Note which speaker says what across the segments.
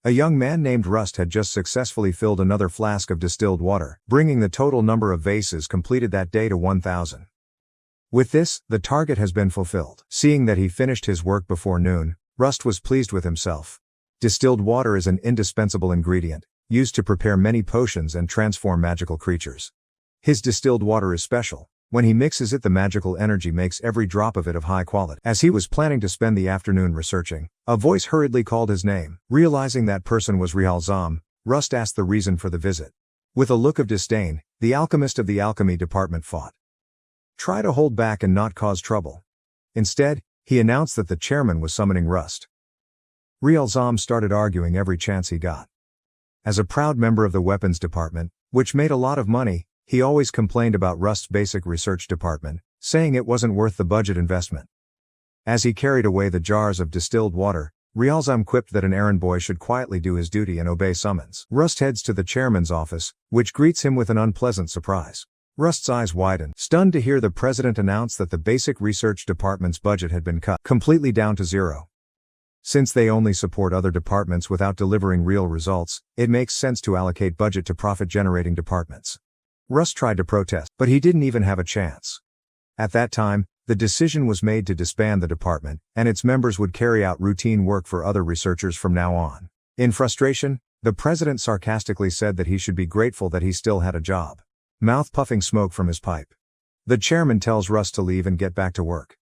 Speaker 1: A young man named Rust had just successfully filled another flask of distilled water, bringing the total number of vases completed that day to 1,000. With this, the target has been fulfilled. Seeing that he finished his work before noon, Rust was pleased with himself. Distilled water is an indispensable ingredient, used to prepare many potions and transform magical creatures. His distilled water is special. When he mixes it, the magical energy makes every drop of it of high quality. As he was planning to spend the afternoon researching, a voice hurriedly called his name. Realizing that person was Rialzam, Rust asked the reason for the visit. With a look of disdain, the alchemist of the alchemy department fought. Try to hold back and not cause trouble. Instead, he announced that the chairman was summoning Rust. Rialzam started arguing every chance he got. As a proud member of the weapons department, which made a lot of money, he always complained about Rust's basic research department, saying it wasn't worth the budget investment. As he carried away the jars of distilled water, Rialzam quipped that an errand boy should quietly do his duty and obey summons. Rust heads to the chairman's office, which greets him with an unpleasant surprise. Rust's eyes widen, stunned to hear the president announce that the basic research department's budget had been cut completely down to zero. Since they only support other departments without delivering real results, it makes sense to allocate budget to profit-generating departments. Rust tried to protest, but he didn't even have a chance. At that time, the decision was made to disband the department, and its members would carry out routine work for other researchers from now on. In frustration, the president sarcastically said that he should be grateful that he still had a job. Mouth puffing smoke from his pipe. The chairman tells Rust to leave and get back to work.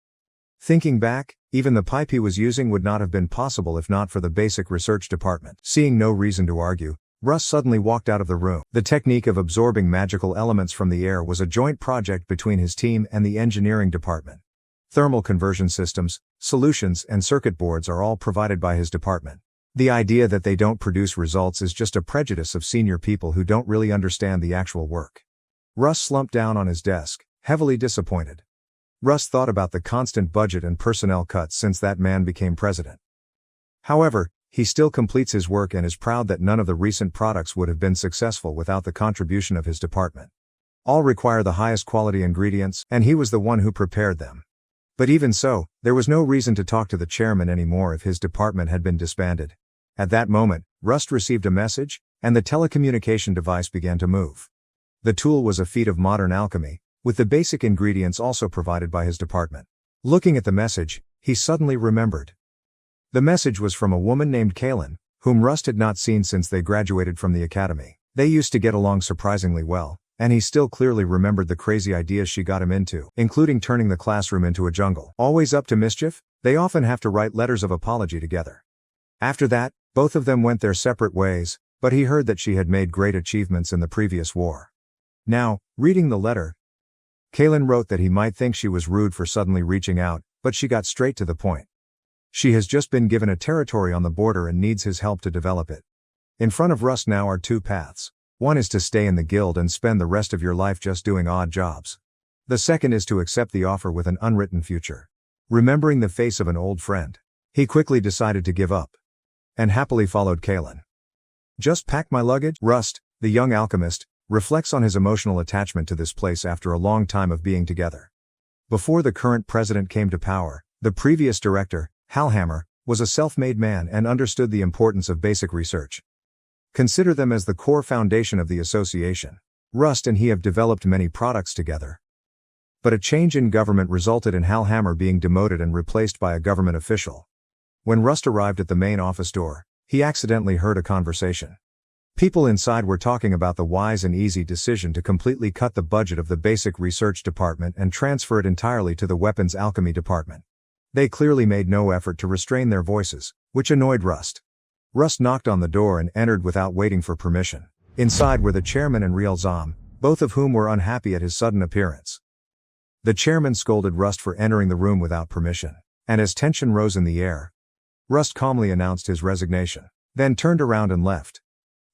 Speaker 1: Thinking back, even the pipe he was using would not have been possible if not for the basic research department. Seeing no reason to argue, Rust suddenly walked out of the room. The technique of absorbing magical elements from the air was a joint project between his team and the engineering department. Thermal conversion systems, solutions, and circuit boards are all provided by his department. The idea that they don't produce results is just a prejudice of senior people who don't really understand the actual work. Rust slumped down on his desk, heavily disappointed. Rust thought about the constant budget and personnel cuts since that man became president. However, he still completes his work and is proud that none of the recent products would have been successful without the contribution of his department. All require the highest quality ingredients, and he was the one who prepared them. But even so, there was no reason to talk to the chairman anymore if his department had been disbanded. At that moment, Rust received a message, and the telecommunication device began to move. The tool was a feat of modern alchemy, with the basic ingredients also provided by his department. Looking at the message, he suddenly remembered. The message was from a woman named Kaylin, whom Rust had not seen since they graduated from the academy. They used to get along surprisingly well, and he still clearly remembered the crazy ideas she got him into, including turning the classroom into a jungle. Always up to mischief, they often have to write letters of apology together. After that, both of them went their separate ways, but he heard that she had made great achievements in the previous war. Now, reading the letter, Kaylin wrote that he might think she was rude for suddenly reaching out, but she got straight to the point. She has just been given a territory on the border and needs his help to develop it. In front of Rust now are two paths. One is to stay in the guild and spend the rest of your life just doing odd jobs. The second is to accept the offer with an unwritten future. Remembering the face of an old friend, he quickly decided to give up. And happily followed Kaylin. Just pack my luggage? Rust, the young alchemist, reflects on his emotional attachment to this place after a long time of being together. Before the current president came to power, the previous director, Halhammer, was a self-made man and understood the importance of basic research. Consider them as the core foundation of the association. Rust and he have developed many products together. But a change in government resulted in Halhammer being demoted and replaced by a government official. When Rust arrived at the main office door, he accidentally heard a conversation. People inside were talking about the wise and easy decision to completely cut the budget of the basic research department and transfer it entirely to the weapons alchemy department. They clearly made no effort to restrain their voices, which annoyed Rust. Rust knocked on the door and entered without waiting for permission. Inside were the chairman and Rialzam, both of whom were unhappy at his sudden appearance. The chairman scolded Rust for entering the room without permission, and as tension rose in the air, Rust calmly announced his resignation, then turned around and left.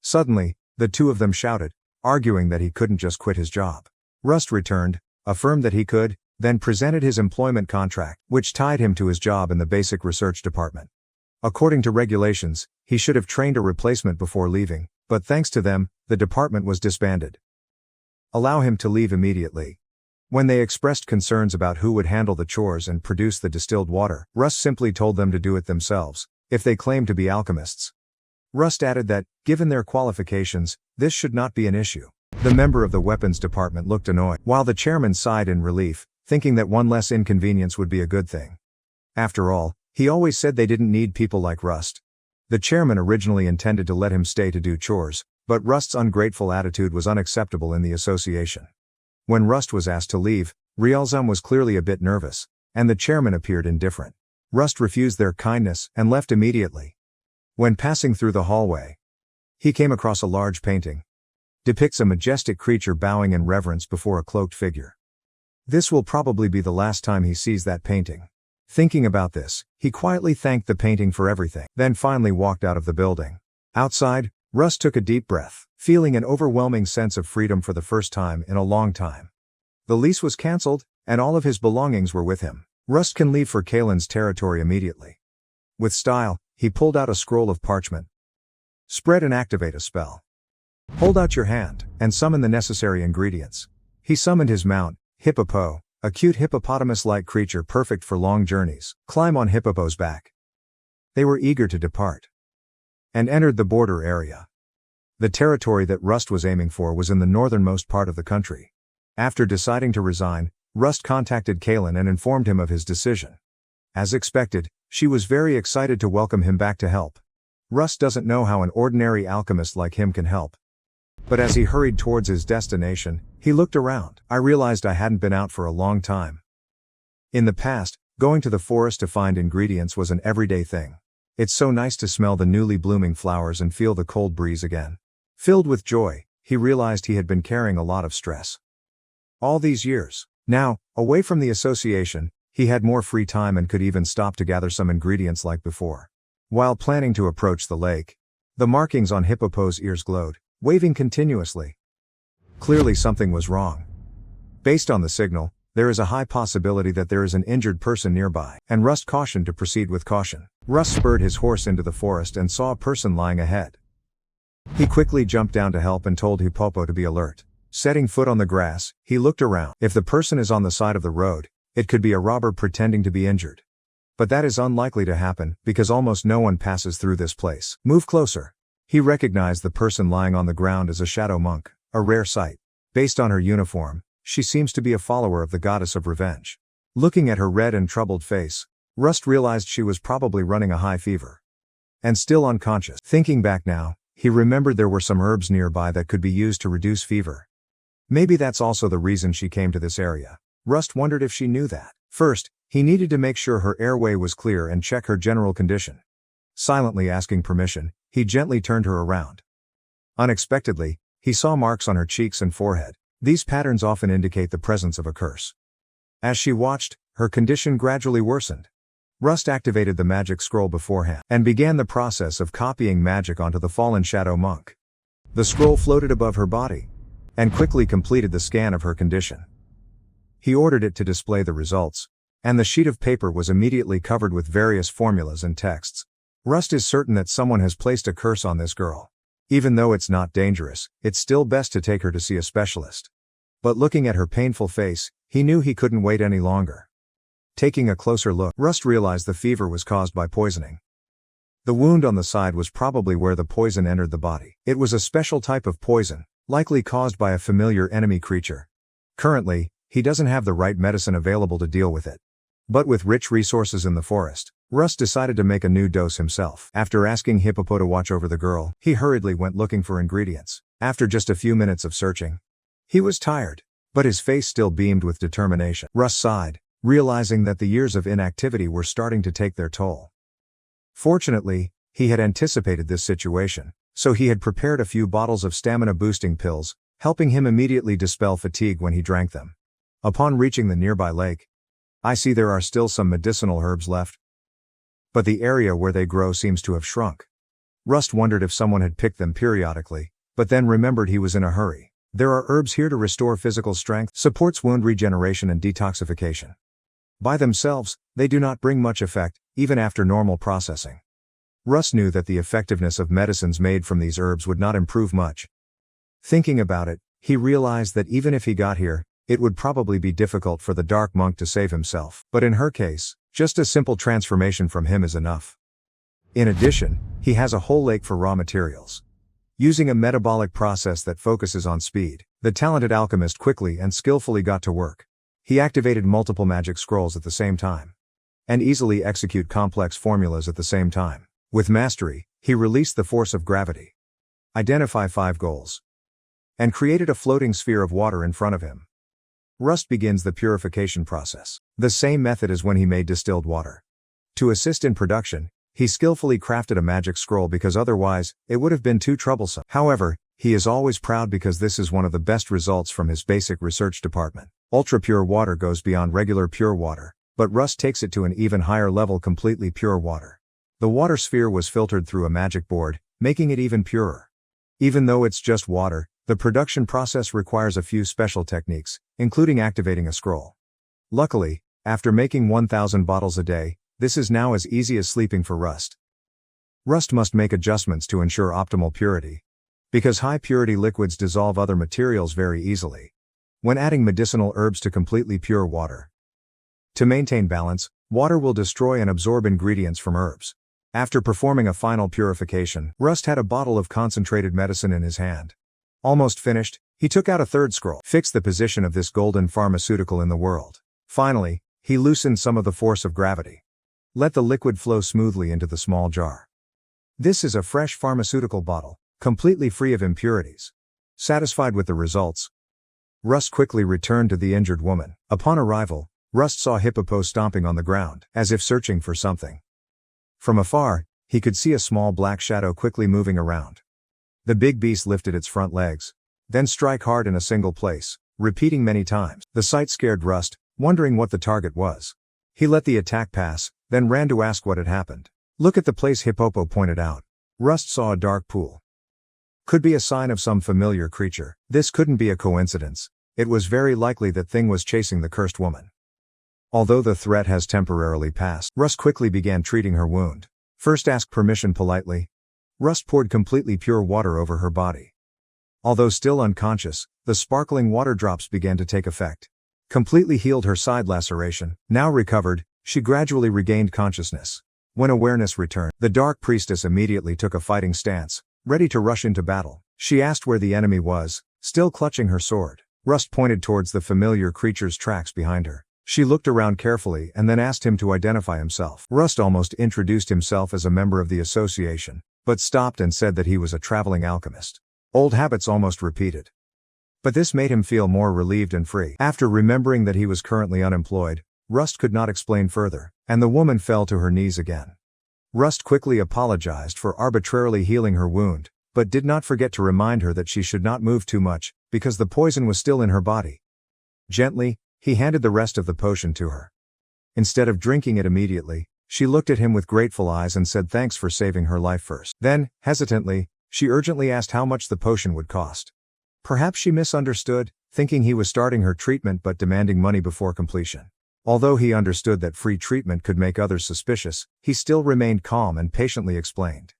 Speaker 1: Suddenly, the two of them shouted, arguing that he couldn't just quit his job. Rust returned, affirmed that he could, then presented his employment contract, which tied him to his job in the basic research department. According to regulations, he should have trained a replacement before leaving, but thanks to them, the department was disbanded. Allow him to leave immediately. When they expressed concerns about who would handle the chores and produce the distilled water, Rust simply told them to do it themselves, if they claimed to be alchemists. Rust added that, given their qualifications, this should not be an issue. The member of the weapons department looked annoyed, while the chairman sighed in relief, thinking that one less inconvenience would be a good thing. After all, he always said they didn't need people like Rust. The chairman originally intended to let him stay to do chores, but Rust's ungrateful attitude was unacceptable in the association. When Rust was asked to leave, Rielzum was clearly a bit nervous, and the chairman appeared indifferent. Rust refused their kindness and left immediately. When passing through the hallway, he came across a large painting. Depicts a majestic creature bowing in reverence before a cloaked figure. This will probably be the last time he sees that painting. Thinking about this, he quietly thanked the painting for everything, then finally walked out of the building. Outside, Rust took a deep breath, feeling an overwhelming sense of freedom for the first time in a long time. The lease was cancelled, and all of his belongings were with him. Rust can leave for Kalen's territory immediately. With style, he pulled out a scroll of parchment. Spread and activate a spell. Hold out your hand, and summon the necessary ingredients. He summoned his mount, Hippopo, a cute hippopotamus-like creature perfect for long journeys. Climb on Hippopo's back. They were eager to depart. And entered the border area. The territory that Rust was aiming for was in the northernmost part of the country. After deciding to resign, Rust contacted Kalen and informed him of his decision. As expected, she was very excited to welcome him back to help. Rust doesn't know how an ordinary alchemist like him can help. But as he hurried towards his destination, he looked around. I realized I hadn't been out for a long time. In the past, going to the forest to find ingredients was an everyday thing. It's so nice to smell the newly blooming flowers and feel the cold breeze again. Filled with joy, he realized he had been carrying a lot of stress. All these years. Now, away from the association, he had more free time and could even stop to gather some ingredients like before. While planning to approach the lake, the markings on Hippopo's ears glowed, waving continuously. Clearly something was wrong. Based on the signal, there is a high possibility that there is an injured person nearby, and Rust cautioned to proceed with caution. Rust spurred his horse into the forest and saw a person lying ahead. He quickly jumped down to help and told Hippopo to be alert. Setting foot on the grass, he looked around. If the person is on the side of the road, it could be a robber pretending to be injured. But that is unlikely to happen, because almost no one passes through this place. Move closer. He recognized the person lying on the ground as a shadow monk, a rare sight. Based on her uniform, she seems to be a follower of the goddess of revenge. Looking at her red and troubled face, Rust realized she was probably running a high fever. And still unconscious. Thinking back now, he remembered there were some herbs nearby that could be used to reduce fever. Maybe that's also the reason she came to this area. Rust wondered if she knew that. First, he needed to make sure her airway was clear and check her general condition. Silently asking permission, he gently turned her around. Unexpectedly, he saw marks on her cheeks and forehead. These patterns often indicate the presence of a curse. As she watched, her condition gradually worsened. Rust activated the magic scroll beforehand and began the process of copying magic onto the fallen shadow monk. The scroll floated above her body and quickly completed the scan of her condition. He ordered it to display the results, and the sheet of paper was immediately covered with various formulas and texts. Rust is certain that someone has placed a curse on this girl. Even though it's not dangerous, it's still best to take her to see a specialist. But looking at her painful face, he knew he couldn't wait any longer. Taking a closer look, Rust realized the fever was caused by poisoning. The wound on the side was probably where the poison entered the body. It was a special type of poison, likely caused by a familiar enemy creature. Currently, he doesn't have the right medicine available to deal with it. But with rich resources in the forest, Rust decided to make a new dose himself. After asking Hippopo to watch over the girl, he hurriedly went looking for ingredients. After just a few minutes of searching, he was tired, but his face still beamed with determination. Rust sighed, realizing that the years of inactivity were starting to take their toll. Fortunately, he had anticipated this situation, so he had prepared a few bottles of stamina-boosting pills, helping him immediately dispel fatigue when he drank them. Upon reaching the nearby lake, I see there are still some medicinal herbs left. But the area where they grow seems to have shrunk. Rust wondered if someone had picked them periodically, but then remembered he was in a hurry. There are herbs here to restore physical strength, supports wound regeneration and detoxification. By themselves, they do not bring much effect, even after normal processing. Rust knew that the effectiveness of medicines made from these herbs would not improve much. Thinking about it, he realized that even if he got here, it would probably be difficult for the dark monk to save himself. But in her case, just a simple transformation from him is enough. In addition, he has a whole lake for raw materials. Using a metabolic process that focuses on speed, the talented alchemist quickly and skillfully got to work. He activated multiple magic scrolls at the same time, and easily execute complex formulas at the same time. With mastery, he released the force of gravity, identify 5 goals, and created a floating sphere of water in front of him. Rust begins the purification process, the same method as when he made distilled water. To assist in production, he skillfully crafted a magic scroll because otherwise, it would have been too troublesome. However, he is always proud because this is one of the best results from his basic research department. Ultra-pure water goes beyond regular pure water, but Rust takes it to an even higher level, completely pure water. The water sphere was filtered through a magic board, making it even purer. Even though it's just water, the production process requires a few special techniques, including activating a scroll. Luckily, after making 1,000 bottles a day, this is now as easy as sleeping for Rust. Rust must make adjustments to ensure optimal purity, because high-purity liquids dissolve other materials very easily when adding medicinal herbs to completely pure water. To maintain balance, water will destroy and absorb ingredients from herbs. After performing a final purification, Rust had a bottle of concentrated medicine in his hand. Almost finished, he took out a third scroll, fixed the position of this golden pharmaceutical in the world. Finally, he loosened some of the force of gravity. Let the liquid flow smoothly into the small jar. This is a fresh pharmaceutical bottle, completely free of impurities. Satisfied with the results, Rust quickly returned to the injured woman. Upon arrival, Rust saw Hippopo stomping on the ground, as if searching for something. From afar, he could see a small black shadow quickly moving around. The big beast lifted its front legs, then strike hard in a single place, repeating many times. The sight scared Rust, wondering what the target was. He let the attack pass, then ran to ask what had happened. Look at the place, Hippopo pointed out. Rust saw a dark pool. Could be a sign of some familiar creature. This couldn't be a coincidence. It was very likely that thing was chasing the cursed woman. Although the threat has temporarily passed, Rust quickly began treating her wound. First asked permission politely. Rust poured completely pure water over her body. Although still unconscious, the sparkling water drops began to take effect. Completely healed her side laceration. Now recovered, she gradually regained consciousness. When awareness returned, the Dark Priestess immediately took a fighting stance, ready to rush into battle. She asked where the enemy was, still clutching her sword. Rust pointed towards the familiar creature's tracks behind her. She looked around carefully and then asked him to identify himself. Rust almost introduced himself as a member of the association, but stopped and said that he was a traveling alchemist. Old habits almost repeated. But this made him feel more relieved and free. After remembering that he was currently unemployed, Rust could not explain further, and the woman fell to her knees again. Rust quickly apologized for arbitrarily healing her wound, but did not forget to remind her that she should not move too much, because the poison was still in her body. Gently, he handed the rest of the potion to her. Instead of drinking it immediately, she looked at him with grateful eyes and said thanks for saving her life first. Then, hesitantly, she urgently asked how much the potion would cost. Perhaps she misunderstood, thinking he was starting her treatment but demanding money before completion. Although he understood that free treatment could make others suspicious, he still remained calm and patiently explained.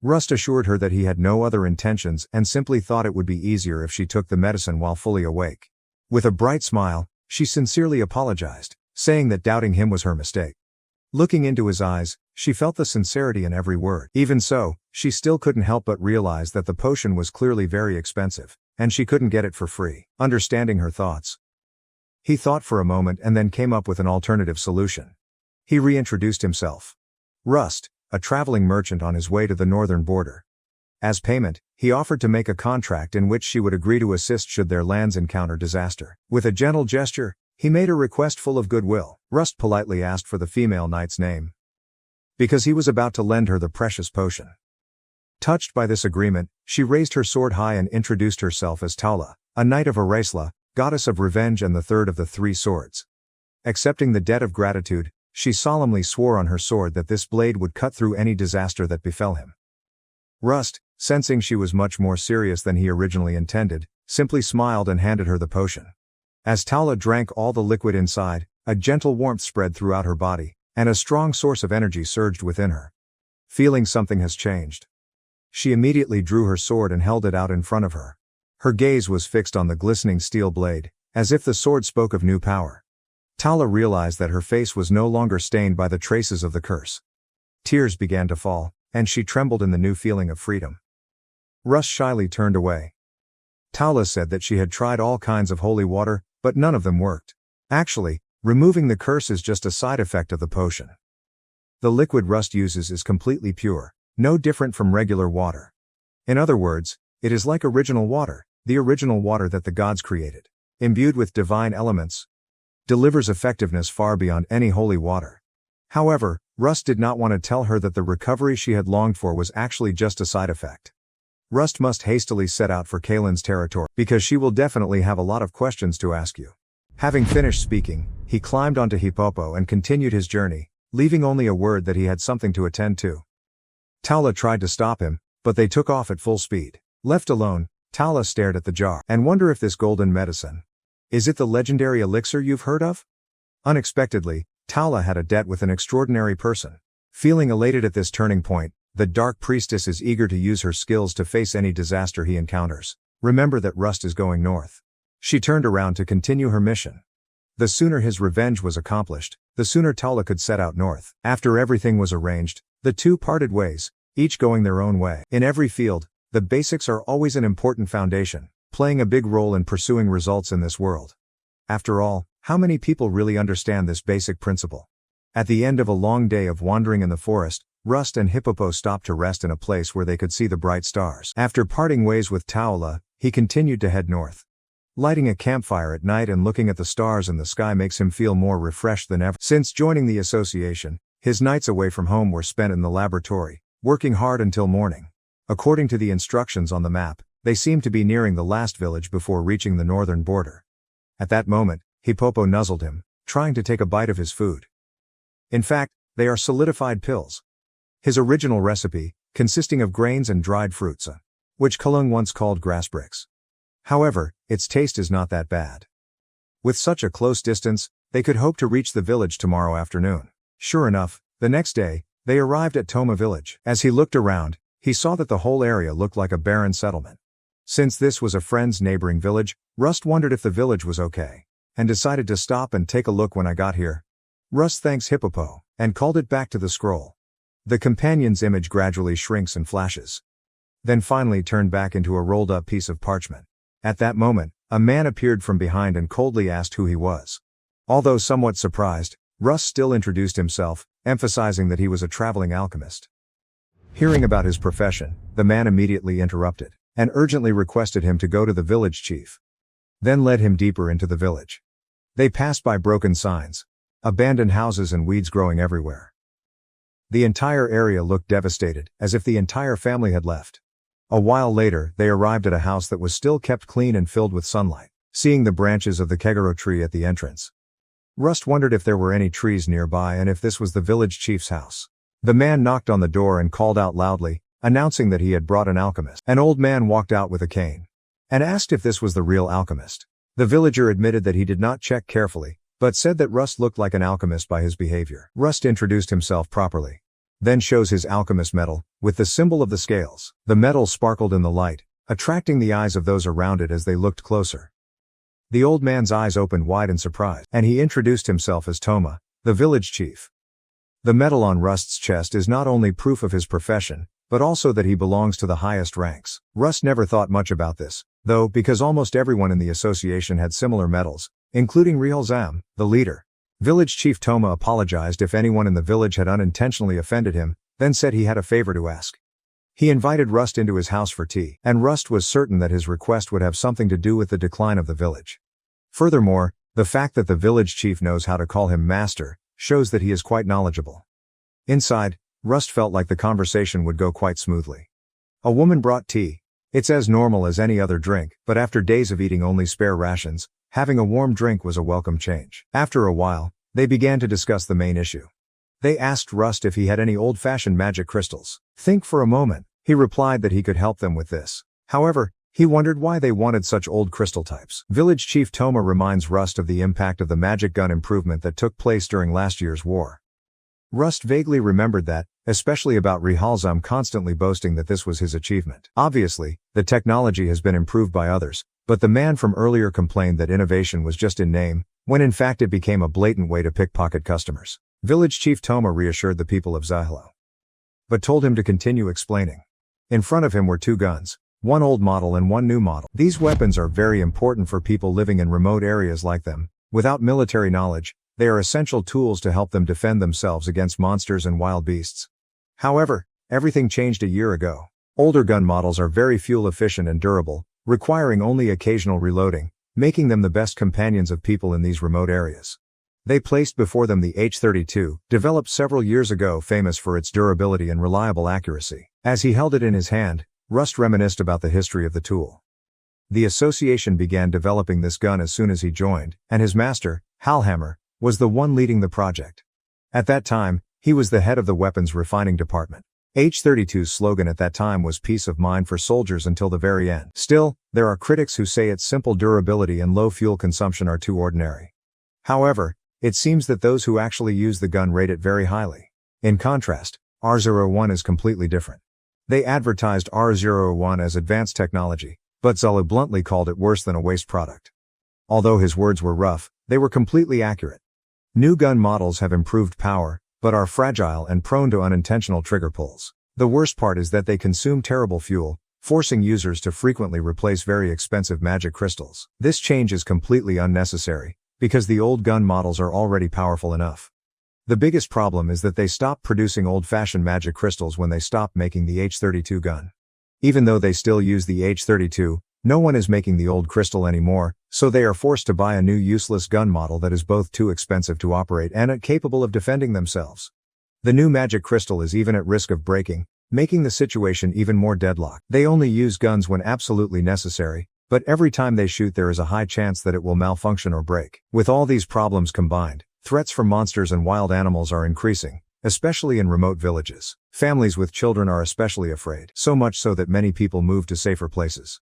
Speaker 1: Rust assured her that he had no other intentions and simply thought it would be easier if she took the medicine while fully awake. With a bright smile, she sincerely apologized, saying that doubting him was her mistake. Looking into his eyes, she felt the sincerity in every word. Even so, she still couldn't help but realize that the potion was clearly very expensive, and she couldn't get it for free. Understanding her thoughts, he thought for a moment and then came up with an alternative solution. He reintroduced himself. Rust, a traveling merchant on his way to the northern border. As payment, he offered to make a contract in which she would agree to assist should their lands encounter disaster. With a gentle gesture, he made a request full of goodwill. Rust politely asked for the female knight's name, because he was about to lend her the precious potion. Touched by this agreement, she raised her sword high and introduced herself as Taula, a knight of Aresla, goddess of revenge and the third of the 3 swords. Accepting the debt of gratitude, she solemnly swore on her sword that this blade would cut through any disaster that befell him. Rust, sensing she was much more serious than he originally intended, simply smiled and handed her the potion. As Taula drank all the liquid inside, a gentle warmth spread throughout her body, and a strong source of energy surged within her. Feeling something has changed, she immediately drew her sword and held it out in front of her. Her gaze was fixed on the glistening steel blade, as if the sword spoke of new power. Taula realized that her face was no longer stained by the traces of the curse. Tears began to fall, and she trembled in the new feeling of freedom. Rust shyly turned away. Taula said that she had tried all kinds of holy water, but none of them worked. Actually, removing the curse is just a side effect of the potion. The liquid Rust uses is completely pure, no different from regular water. In other words, it is like original water, the original water that the gods created. Imbued with divine elements, delivers effectiveness far beyond any holy water. However, Rust did not want to tell her that the recovery she had longed for was actually just a side effect. Rust must hastily set out for Kalen's territory, because she will definitely have a lot of questions to ask you. Having finished speaking, he climbed onto Hippopo and continued his journey, leaving only a word that he had something to attend to. Taula tried to stop him, but they took off at full speed. Left alone, Taula stared at the jar and wondered if this golden medicine. Is it the legendary elixir you've heard of? Unexpectedly, Taula had a debt with an extraordinary person. Feeling elated at this turning point, the Dark Priestess is eager to use her skills to face any disaster he encounters. Remember that Rust is going north. She turned around to continue her mission. The sooner his revenge was accomplished, the sooner Taula could set out north. After everything was arranged, the two parted ways, each going their own way. In every field, the basics are always an important foundation, playing a big role in pursuing results in this world. After all, how many people really understand this basic principle? At the end of a long day of wandering in the forest, Rust and Hippopo stopped to rest in a place where they could see the bright stars. After parting ways with Taula, he continued to head north. Lighting a campfire at night and looking at the stars in the sky makes him feel more refreshed than ever. Since joining the association, his nights away from home were spent in the laboratory, working hard until morning. According to the instructions on the map, they seemed to be nearing the last village before reaching the northern border. At that moment, Hippopo nuzzled him, trying to take a bite of his food. In fact, they are solidified pills. His original recipe, consisting of grains and dried fruits, which Kalung once called grass bricks. However, its taste is not that bad. With such a close distance, they could hope to reach the village tomorrow afternoon. Sure enough, the next day, they arrived at Toma village. As he looked around, he saw that the whole area looked like a barren settlement. Since this was a friend's neighboring village, Rust wondered if the village was okay, and decided to stop and take a look. When I got here, Rust thanks Hippopo, and called it back to the scroll. The companion's image gradually shrinks and flashes, then finally turned back into a rolled-up piece of parchment. At that moment, a man appeared from behind and coldly asked who he was. Although somewhat surprised, Rust still introduced himself, emphasizing that he was a traveling alchemist. Hearing about his profession, the man immediately interrupted, and urgently requested him to go to the village chief. Then led him deeper into the village. They passed by broken signs, abandoned houses and weeds growing everywhere. The entire area looked devastated, as if the entire family had left. A while later, they arrived at a house that was still kept clean and filled with sunlight, seeing the branches of the kegaro tree at the entrance. Rust wondered if there were any trees nearby and if this was the village chief's house. The man knocked on the door and called out loudly, announcing that he had brought an alchemist. An old man walked out with a cane and asked if this was the real alchemist. The villager admitted that he did not check carefully, but said that Rust looked like an alchemist by his behavior. Rust introduced himself properly, then shows his alchemist medal, with the symbol of the scales. The medal sparkled in the light, attracting the eyes of those around it as they looked closer. The old man's eyes opened wide in surprise, and he introduced himself as Toma, the village chief. The medal on Rust's chest is not only proof of his profession, but also that he belongs to the highest ranks. Rust never thought much about this, though, because almost everyone in the association had similar medals, including Riholzam, the leader. Village Chief Toma apologized if anyone in the village had unintentionally offended him, then said he had a favor to ask. He invited Rust into his house for tea, and Rust was certain that his request would have something to do with the decline of the village. Furthermore, the fact that the village chief knows how to call him master, shows that he is quite knowledgeable. Inside, Rust felt like the conversation would go quite smoothly. A woman brought tea. It's as normal as any other drink, but after days of eating only spare rations, having a warm drink was a welcome change. After a while, they began to discuss the main issue. They asked Rust if he had any old-fashioned magic crystals. Think for a moment. He replied that he could help them with this. However, he wondered why they wanted such old crystal types. Village Chief Toma reminds Rust of the impact of the magic gun improvement that took place during last year's war. Rust vaguely remembered that, especially about Rihalzam constantly boasting that this was his achievement. Obviously, the technology has been improved by others, but the man from earlier complained that innovation was just in name, when in fact it became a blatant way to pickpocket customers. Village Chief Toma reassured the people of Zihalo. but told him to continue explaining. In front of him were two guns, one old model and one new model. These weapons are very important for people living in remote areas like them. Without military knowledge, they are essential tools to help them defend themselves against monsters and wild beasts. However, everything changed a year ago. Older gun models are very fuel efficient and durable, requiring only occasional reloading, making them the best companions of people in these remote areas. They placed before them the H-32, developed several years ago, famous for its durability and reliable accuracy. As he held it in his hand, Rust reminisced about the history of the tool. The association began developing this gun as soon as he joined, and his master, Halhammer, was the one leading the project. At that time, he was the head of the weapons refining department. H-32's slogan at that time was peace of mind for soldiers until the very end. Still, there are critics who say its simple durability and low fuel consumption are too ordinary. However, it seems that those who actually use the gun rate it very highly. In contrast, R01 is completely different. They advertised R01 as advanced technology, but Zulu bluntly called it worse than a waste product. Although his words were rough, they were completely accurate. New gun models have improved power, but are fragile and prone to unintentional trigger pulls. The worst part is that they consume terrible fuel, forcing users to frequently replace very expensive magic crystals. This change is completely unnecessary, because the old gun models are already powerful enough. The biggest problem is that they stopped producing old-fashioned magic crystals when they stopped making the H-32 gun. Even though they still use the H-32, no one is making the old crystal anymore, so they are forced to buy a new useless gun model that is both too expensive to operate and incapable of defending themselves. The new magic crystal is even at risk of breaking, making the situation even more deadlocked. They only use guns when absolutely necessary, but every time they shoot there is a high chance that it will malfunction or break. With all these problems combined, threats from monsters and wild animals are increasing, especially in remote villages. Families with children are especially afraid, so much so that many people move to safer places.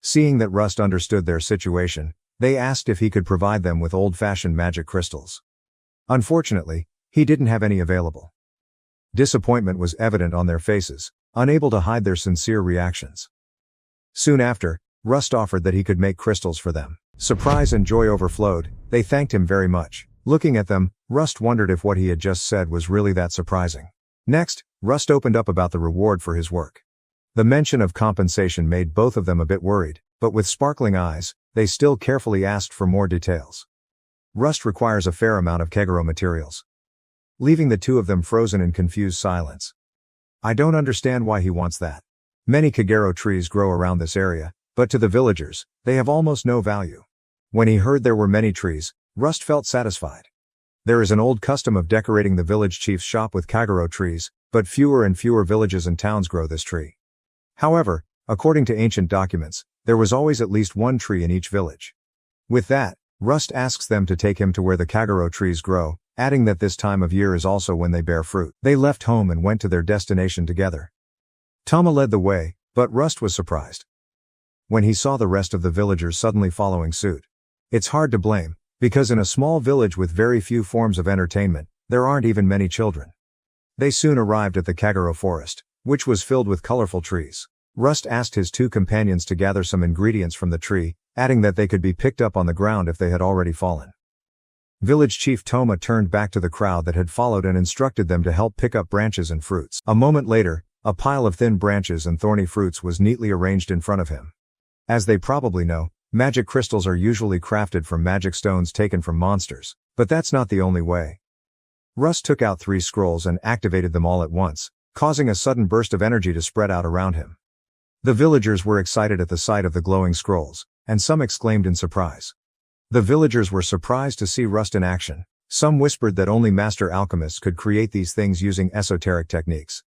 Speaker 1: Seeing that Rust understood their situation, they asked if he could provide them with old-fashioned magic crystals. Unfortunately, he didn't have any available. Disappointment was evident on their faces, unable to hide their sincere reactions. Soon after, Rust offered that he could make crystals for them. Surprise and joy overflowed, they thanked him very much. Looking at them, Rust wondered if what he had just said was really that surprising. Next, Rust opened up about the reward for his work. The mention of compensation made both of them a bit worried, but with sparkling eyes, they still carefully asked for more details. Rust requires a fair amount of Kagero materials, leaving the two of them frozen in confused silence. I don't understand why he wants that. Many Kagero trees grow around this area, but to the villagers, they have almost no value. When he heard there were many trees, Rust felt satisfied. There is an old custom of decorating the village chief's shop with Kagero trees, but fewer and fewer villages and towns grow this tree. However, according to ancient documents, there was always at least one tree in each village. With that, Rust asks them to take him to where the Kagero trees grow, adding that this time of year is also when they bear fruit. They left home and went to their destination together. Tama led the way, but Rust was surprised when he saw the rest of the villagers suddenly following suit. It's hard to blame, because in a small village with very few forms of entertainment, there aren't even many children. They soon arrived at the Kagero forest, which was filled with colorful trees. Rust asked his two companions to gather some ingredients from the tree, adding that they could be picked up on the ground if they had already fallen. Village Chief Toma turned back to the crowd that had followed and instructed them to help pick up branches and fruits. A moment later, a pile of thin branches and thorny fruits was neatly arranged in front of him. As they probably know, magic crystals are usually crafted from magic stones taken from monsters, but that's not the only way. Rust took out 3 scrolls and activated them all at once, causing a sudden burst of energy to spread out around him. The villagers were excited at the sight of the glowing scrolls, and some exclaimed in surprise. The villagers were surprised to see Rust in action. Some whispered that only master alchemists could create these things using esoteric techniques.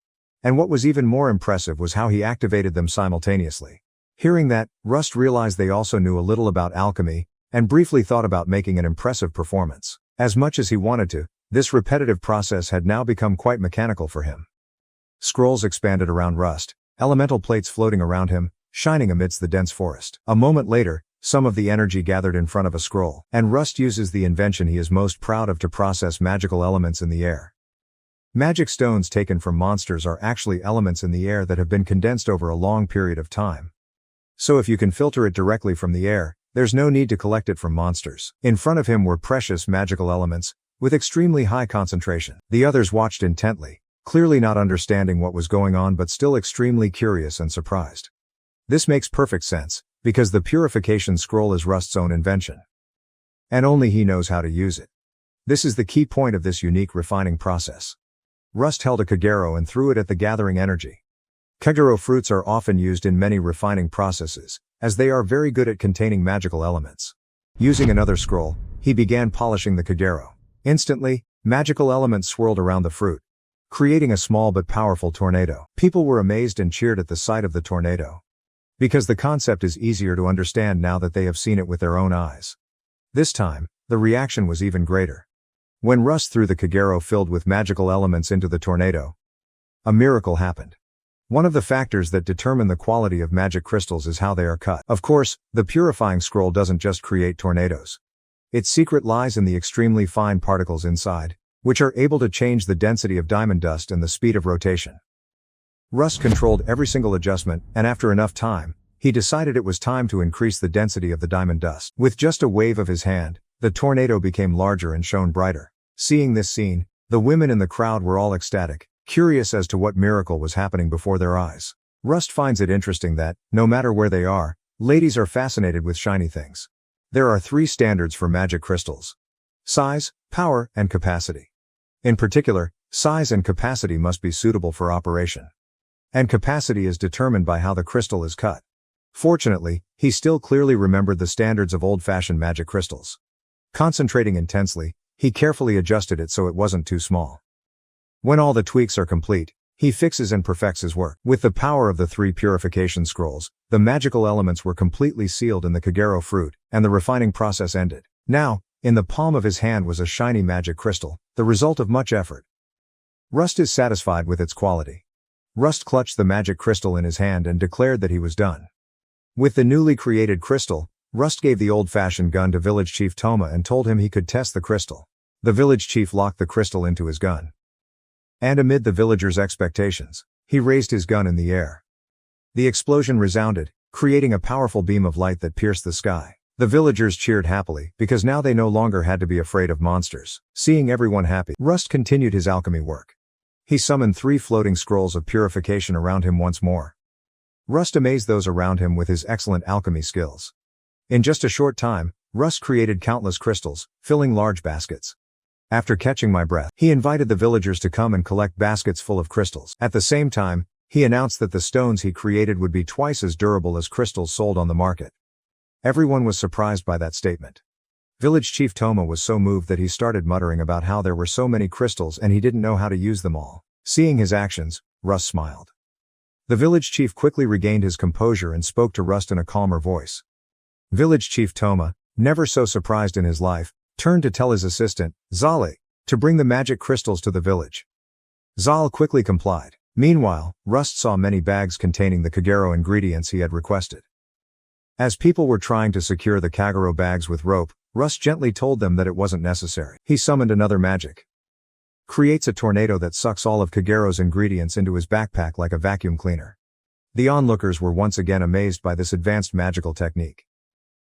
Speaker 1: And what was even more impressive was how he activated them simultaneously. Hearing that, Rust realized they also knew a little about alchemy, and briefly thought about making an impressive performance. As much as he wanted to, this repetitive process had now become quite mechanical for him. Scrolls expanded around Rust, elemental plates floating around him, shining amidst the dense forest. A moment later, some of the energy gathered in front of a scroll, and Rust uses the invention he is most proud of to process magical elements in the air. Magic stones taken from monsters are actually elements in the air that have been condensed over a long period of time. So if you can filter it directly from the air, there's no need to collect it from monsters. In front of him were precious magical elements, with extremely high concentration. The others watched intently, clearly not understanding what was going on but still extremely curious and surprised. This makes perfect sense, because the purification scroll is Rust's own invention. And only he knows how to use it. This is the key point of this unique refining process. Rust held a Kagero and threw it at the gathering energy. Kagero fruits are often used in many refining processes, as they are very good at containing magical elements. Using another scroll, he began polishing the Kagero. Instantly, magical elements swirled around the fruit, creating a small but powerful tornado. People were amazed and cheered at the sight of the tornado, because the concept is easier to understand now that they have seen it with their own eyes. This time, the reaction was even greater. When Rust threw the Kagero filled with magical elements into the tornado, a miracle happened. One of the factors that determine the quality of magic crystals is how they are cut. Of course, the purifying scroll doesn't just create tornadoes. Its secret lies in the extremely fine particles inside, which are able to change the density of diamond dust and the speed of rotation. Rust controlled every single adjustment, and after enough time, he decided it was time to increase the density of the diamond dust. With just a wave of his hand, the tornado became larger and shone brighter. Seeing this scene, the women in the crowd were all ecstatic, curious as to what miracle was happening before their eyes. Rust finds it interesting that, no matter where they are, ladies are fascinated with shiny things. There are 3 standards for magic crystals: size, power, and capacity. In particular, size and capacity must be suitable for operation. And capacity is determined by how the crystal is cut. Fortunately, he still clearly remembered the standards of old-fashioned magic crystals. Concentrating intensely, he carefully adjusted it so it wasn't too small. When all the tweaks are complete, he fixes and perfects his work. With the power of the 3 purification scrolls, the magical elements were completely sealed in the Kagero fruit, and the refining process ended. Now, in the palm of his hand was a shiny magic crystal, the result of much effort. Rust is satisfied with its quality. Rust clutched the magic crystal in his hand and declared that he was done. With the newly created crystal, Rust gave the old-fashioned gun to village chief Toma and told him he could test the crystal. The village chief locked the crystal into his gun. And amid the villagers' expectations, he raised his gun in the air. The explosion resounded, creating a powerful beam of light that pierced the sky. The villagers cheered happily, because now they no longer had to be afraid of monsters. Seeing everyone happy, Rust continued his alchemy work. He summoned 3 floating scrolls of purification around him once more. Rust amazed those around him with his excellent alchemy skills. In just a short time, Rust created countless crystals, filling large baskets. After catching my breath, he invited the villagers to come and collect baskets full of crystals. At the same time, he announced that the stones he created would be twice as durable as crystals sold on the market. Everyone was surprised by that statement. Village Chief Toma was so moved that he started muttering about how there were so many crystals and he didn't know how to use them all. Seeing his actions, Rust smiled. The village chief quickly regained his composure and spoke to Rust in a calmer voice. Village Chief Toma, never so surprised in his life, turned to tell his assistant, Zale, to bring the magic crystals to the village. Zal quickly complied. Meanwhile, Rust saw many bags containing the Kagero ingredients he had requested. As people were trying to secure the Kagero bags with rope, Rust gently told them that it wasn't necessary. He summoned another magic. Creates a tornado that sucks all of Kagero's ingredients into his backpack like a vacuum cleaner. The onlookers were once again amazed by this advanced magical technique.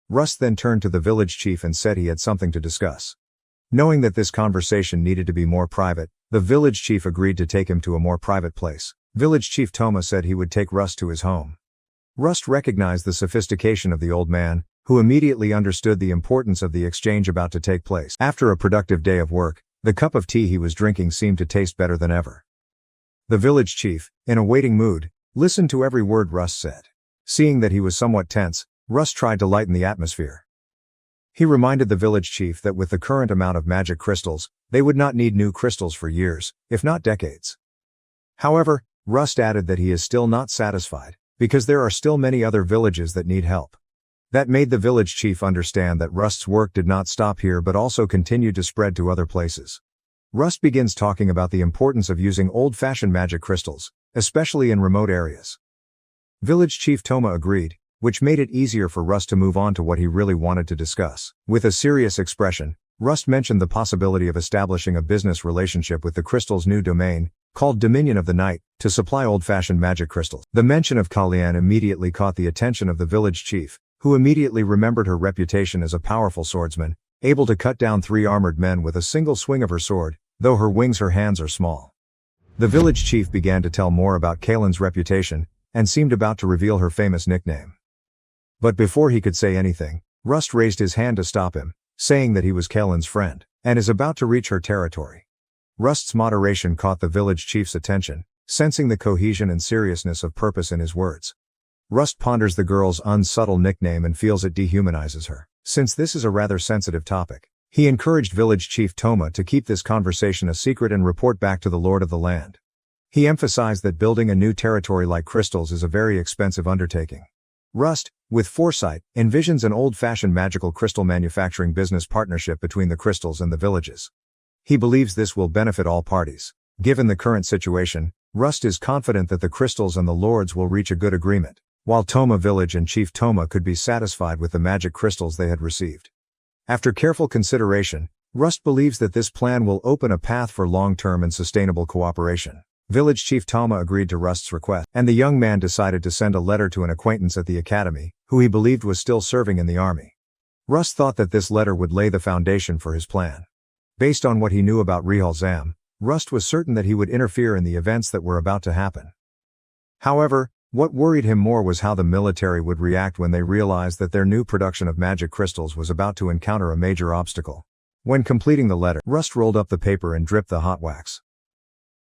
Speaker 1: Rust then turned to the village chief and said he had something to discuss. Knowing that this conversation needed to be more private, the village chief agreed to take him to a more private place. Village Chief Toma said he would take Rust to his home. Rust recognized the sophistication of the old man, who immediately understood the importance of the exchange about to take place. After a productive day of work, the cup of tea he was drinking seemed to taste better than ever. The village chief, in a waiting mood, listened to every word Rust said. Seeing that he was somewhat tense, Rust tried to lighten the atmosphere. He reminded the village chief that with the current amount of magic crystals, they would not need new crystals for years, if not decades. However, Rust added that he is still not satisfied, because there are still many other villages that need help. That made the village chief understand that Rust's work did not stop here but also continued to spread to other places. Rust begins talking about the importance of using old-fashioned magic crystals, especially in remote areas. Village Chief Toma agreed, which made it easier for Rust to move on to what he really wanted to discuss. With a serious expression, Rust mentioned the possibility of establishing a business relationship with the crystal's new domain, called Dominion of the Night, to supply old-fashioned magic crystals. The mention of Kalian immediately caught the attention of the village chief, who immediately remembered her reputation as a powerful swordsman, able to cut down 3 armored men with a single swing of her sword, though her hands are small. The village chief began to tell more about Kalen's reputation, and seemed about to reveal her famous nickname. But before he could say anything, Rust raised his hand to stop him, saying that he was Kalen's friend, and is about to reach her territory. Rust's moderation caught the village chief's attention, sensing the cohesion and seriousness of purpose in his words. Rust ponders the girl's unsubtle nickname and feels it dehumanizes her. Since this is a rather sensitive topic, he encouraged village chief Toma to keep this conversation a secret and report back to the lord of the land. He emphasized that building a new territory like crystals is a very expensive undertaking. Rust, with foresight, envisions an old-fashioned magical crystal manufacturing business partnership between the crystals and the villages. He believes this will benefit all parties. Given the current situation, Rust is confident that the crystals and the lords will reach a good agreement, while Toma village and Chief Toma could be satisfied with the magic crystals they had received. After careful consideration, Rust believes that this plan will open a path for long-term and sustainable cooperation. Village Chief Toma agreed to Rust's request, and the young man decided to send a letter to an acquaintance at the academy, who he believed was still serving in the army. Rust thought that this letter would lay the foundation for his plan. Based on what he knew about Rihal Zam, Rust was certain that he would interfere in the events that were about to happen. However, what worried him more was how the military would react when they realized that their new production of magic crystals was about to encounter a major obstacle. When completing the letter, Rust rolled up the paper and dripped the hot wax,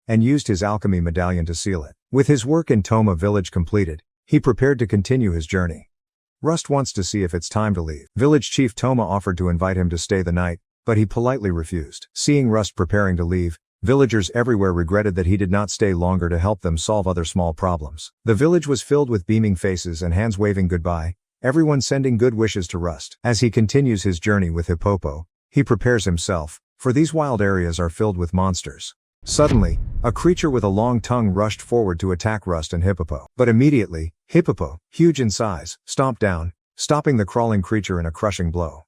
Speaker 1: and used his alchemy medallion to seal it. With his work in Toma village completed, he prepared to continue his journey. Rust wants to see if it's time to leave. Village Chief Toma offered to invite him to stay the night, but he politely refused. Seeing Rust preparing to leave, villagers everywhere regretted that he did not stay longer to help them solve other small problems. The village was filled with beaming faces and hands waving goodbye, everyone sending good wishes to Rust. As he continues his journey with Hippopo, he prepares himself, for these wild areas are filled with monsters. Suddenly, a creature with a long tongue rushed forward to attack Rust and Hippopo. But immediately, Hippopo, huge in size, stomped down, stopping the crawling creature in a crushing blow.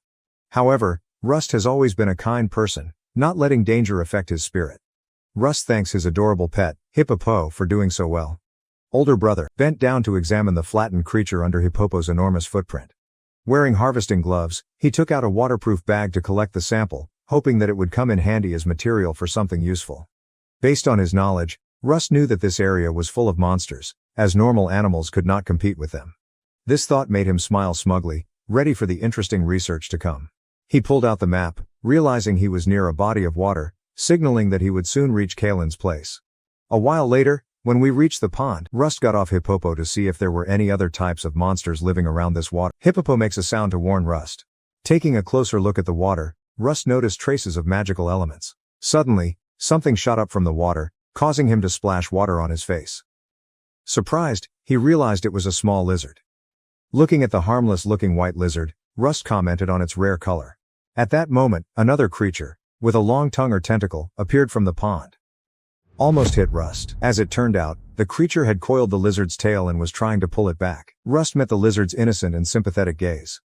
Speaker 1: However, Rust has always been a kind person, not letting danger affect his spirit. Rust thanks his adorable pet, Hippopo, for doing so well. Older brother bent down to examine the flattened creature under Hippopo's enormous footprint. Wearing harvesting gloves, he took out a waterproof bag to collect the sample, hoping that it would come in handy as material for something useful. Based on his knowledge, Rust knew that this area was full of monsters, as normal animals could not compete with them. This thought made him smile smugly, ready for the interesting research to come. He pulled out the map, realizing he was near a body of water, signaling that he would soon reach Kalen's place. A while later, when we reached the pond, Rust got off Hippopo to see if there were any other types of monsters living around this water. Hippopo makes a sound to warn Rust. Taking a closer look at the water, Rust noticed traces of magical elements. Suddenly, something shot up from the water, causing him to splash water on his face. Surprised, he realized it was a small lizard. Looking at the harmless-looking white lizard, Rust commented on its rare color. At that moment, another creature, with a long tongue or tentacle, appeared from the pond. Almost hit Rust. As it turned out, the creature had coiled the lizard's tail and was trying to pull it back. Rust met the lizard's innocent and sympathetic gaze.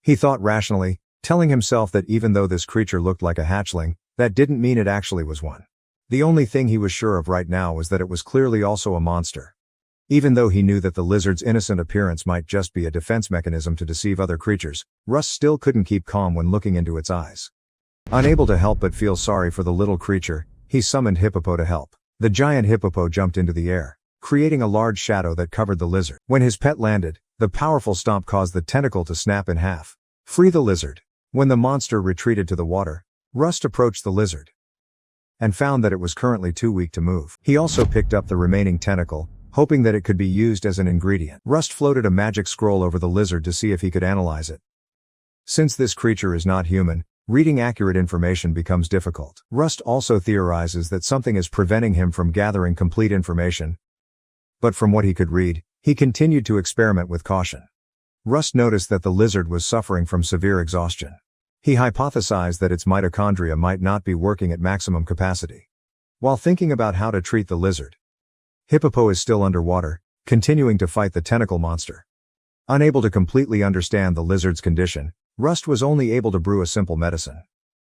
Speaker 1: He thought rationally, telling himself that even though this creature looked like a hatchling, that didn't mean it actually was one. The only thing he was sure of right now was that it was clearly also a monster. Even though he knew that the lizard's innocent appearance might just be a defense mechanism to deceive other creatures, Rust still couldn't keep calm when looking into its eyes. Unable to help but feel sorry for the little creature, he summoned Hippopo to help. The giant Hippopo jumped into the air, creating a large shadow that covered the lizard. When his pet landed, the powerful stomp caused the tentacle to snap in half. Free the lizard. When the monster retreated to the water, Rust approached the lizard and found that it was currently too weak to move. He also picked up the remaining tentacle, hoping that it could be used as an ingredient. Rust floated a magic scroll over the lizard to see if he could analyze it. Since this creature is not human, reading accurate information becomes difficult. Rust also theorizes that something is preventing him from gathering complete information. But from what he could read, he continued to experiment with caution. Rust noticed that the lizard was suffering from severe exhaustion. He hypothesized that its mitochondria might not be working at maximum capacity. While thinking about how to treat the lizard, Hippopo is still underwater, continuing to fight the tentacle monster. Unable to completely understand the lizard's condition, Rust was only able to brew a simple medicine.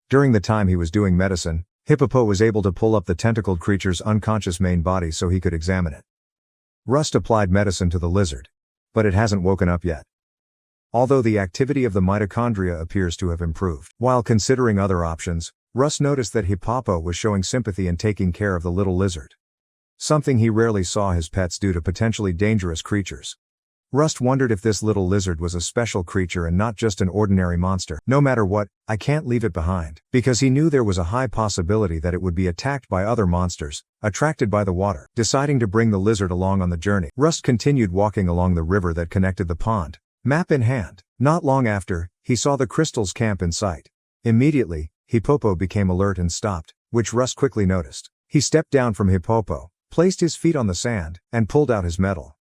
Speaker 1: During the time he was doing medicine, Hippopo was able to pull up the tentacled creature's unconscious main body so he could examine it. Rust applied medicine to the lizard, but it hasn't woken up yet. Although the activity of the mitochondria appears to have improved. While considering other options, Rust noticed that Hippopo was showing sympathy and taking care of the little lizard. something he rarely saw his pets do to potentially dangerous creatures. Rust wondered if this little lizard was a special creature and not just an ordinary monster. No matter what, I can't leave it behind. Because he knew there was a high possibility that it would be attacked by other monsters, attracted by the water. Deciding to bring the lizard along on the journey, Rust continued walking along the river that connected the pond, map in hand. Not long after, he saw the crystal's camp in sight. Immediately, Hippopo became alert and stopped, which Rust quickly noticed. He stepped down from Hippopo, placed his feet on the sand, and pulled out his medal.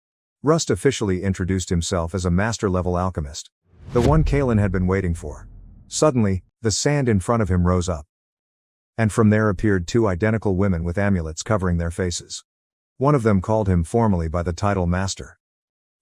Speaker 1: Rust officially introduced himself as a master-level alchemist, the one Kalen had been waiting for. Suddenly, the sand in front of him rose up. And from there appeared two identical women with amulets covering their faces. One of them called him formally by the title Master,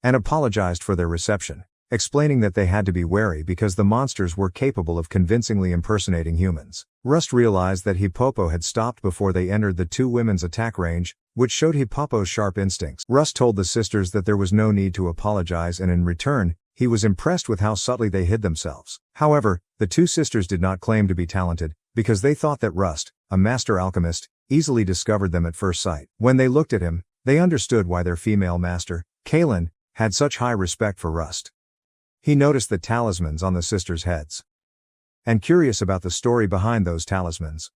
Speaker 1: and apologized for their reception, explaining that they had to be wary because the monsters were capable of convincingly impersonating humans. Rust realized that Hippopo had stopped before they entered the two women's attack range, which showed Hippopo's sharp instincts. Rust told the sisters that there was no need to apologize, and in return, he was impressed with how subtly they hid themselves. However, the two sisters did not claim to be talented, because they thought that Rust, a master alchemist, easily discovered them at first sight. When they looked at him, they understood why their female master, Kalen, had such high respect for Rust. He noticed the talismans on the sisters' heads, and curious about the story behind those talismans.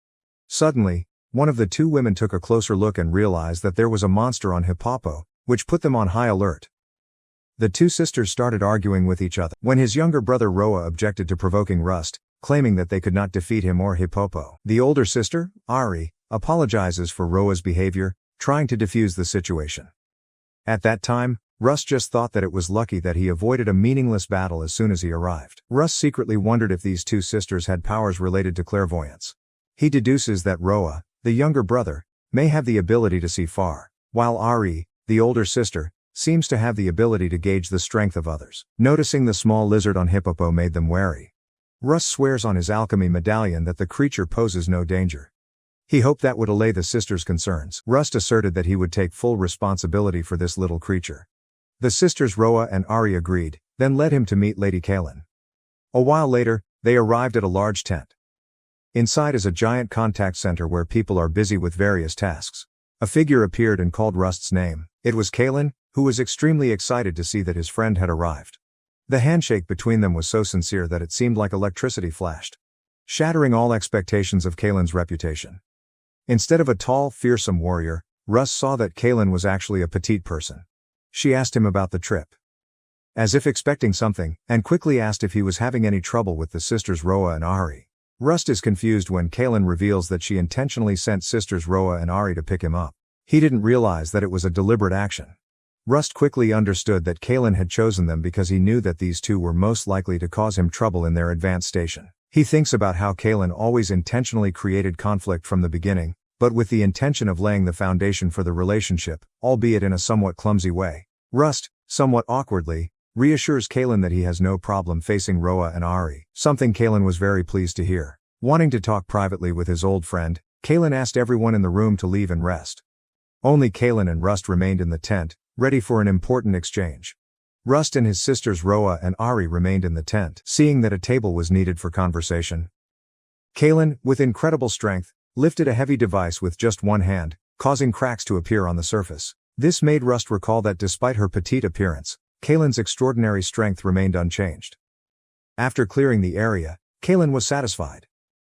Speaker 1: Suddenly, one of the two women took a closer look and realized that there was a monster on Hippopo, which put them on high alert. The two sisters started arguing with each other, when his younger brother Roa objected to provoking Rust, claiming that they could not defeat him or Hippopo. The older sister, Ari, apologizes for Roa's behavior, trying to defuse the situation. At that time, Rust just thought that it was lucky that he avoided a meaningless battle as soon as he arrived. Rust secretly wondered if these two sisters had powers related to clairvoyance. He deduces that Roa, the younger brother, may have the ability to see far, while Ari, the older sister, seems to have the ability to gauge the strength of others. Noticing the small lizard on Hippopo made them wary. Rust swears on his alchemy medallion that the creature poses no danger. He hoped that would allay the sisters' concerns. Rust asserted that he would take full responsibility for this little creature. The sisters Roa and Ari agreed, then led him to meet Lady Kalen. A while later, they arrived at a large tent. Inside is a giant contact center where people are busy with various tasks. A figure appeared and called Rust's name. It was Kalen, who was extremely excited to see that his friend had arrived. The handshake between them was so sincere that it seemed like electricity flashed, shattering all expectations of Kalen's reputation. Instead of a tall, fearsome warrior, Rust saw that Kalen was actually a petite person. She asked him about the trip, as if expecting something, and quickly asked if he was having any trouble with the sisters Roa and Ari. Rust is confused when Kalen reveals that she intentionally sent sisters Roa and Ari to pick him up. He didn't realize that it was a deliberate action. Rust quickly understood that Kalen had chosen them because he knew that these two were most likely to cause him trouble in their advanced station. He thinks about how Kalen always intentionally created conflict from the beginning, but with the intention of laying the foundation for the relationship, albeit in a somewhat clumsy way. Rust, somewhat awkwardly, reassures Kalen that he has no problem facing Roa and Ari, something Kalen was very pleased to hear. Wanting to talk privately with his old friend, Kalen asked everyone in the room to leave and rest. Only Kalen and Rust remained in the tent, ready for an important exchange. Rust and his sisters Roa and Ari remained in the tent, seeing that a table was needed for conversation. Kalen, with incredible strength, lifted a heavy device with just one hand, causing cracks to appear on the surface. This made Rust recall that despite her petite appearance, Kalen's extraordinary strength remained unchanged. After clearing the area, Kalen was satisfied,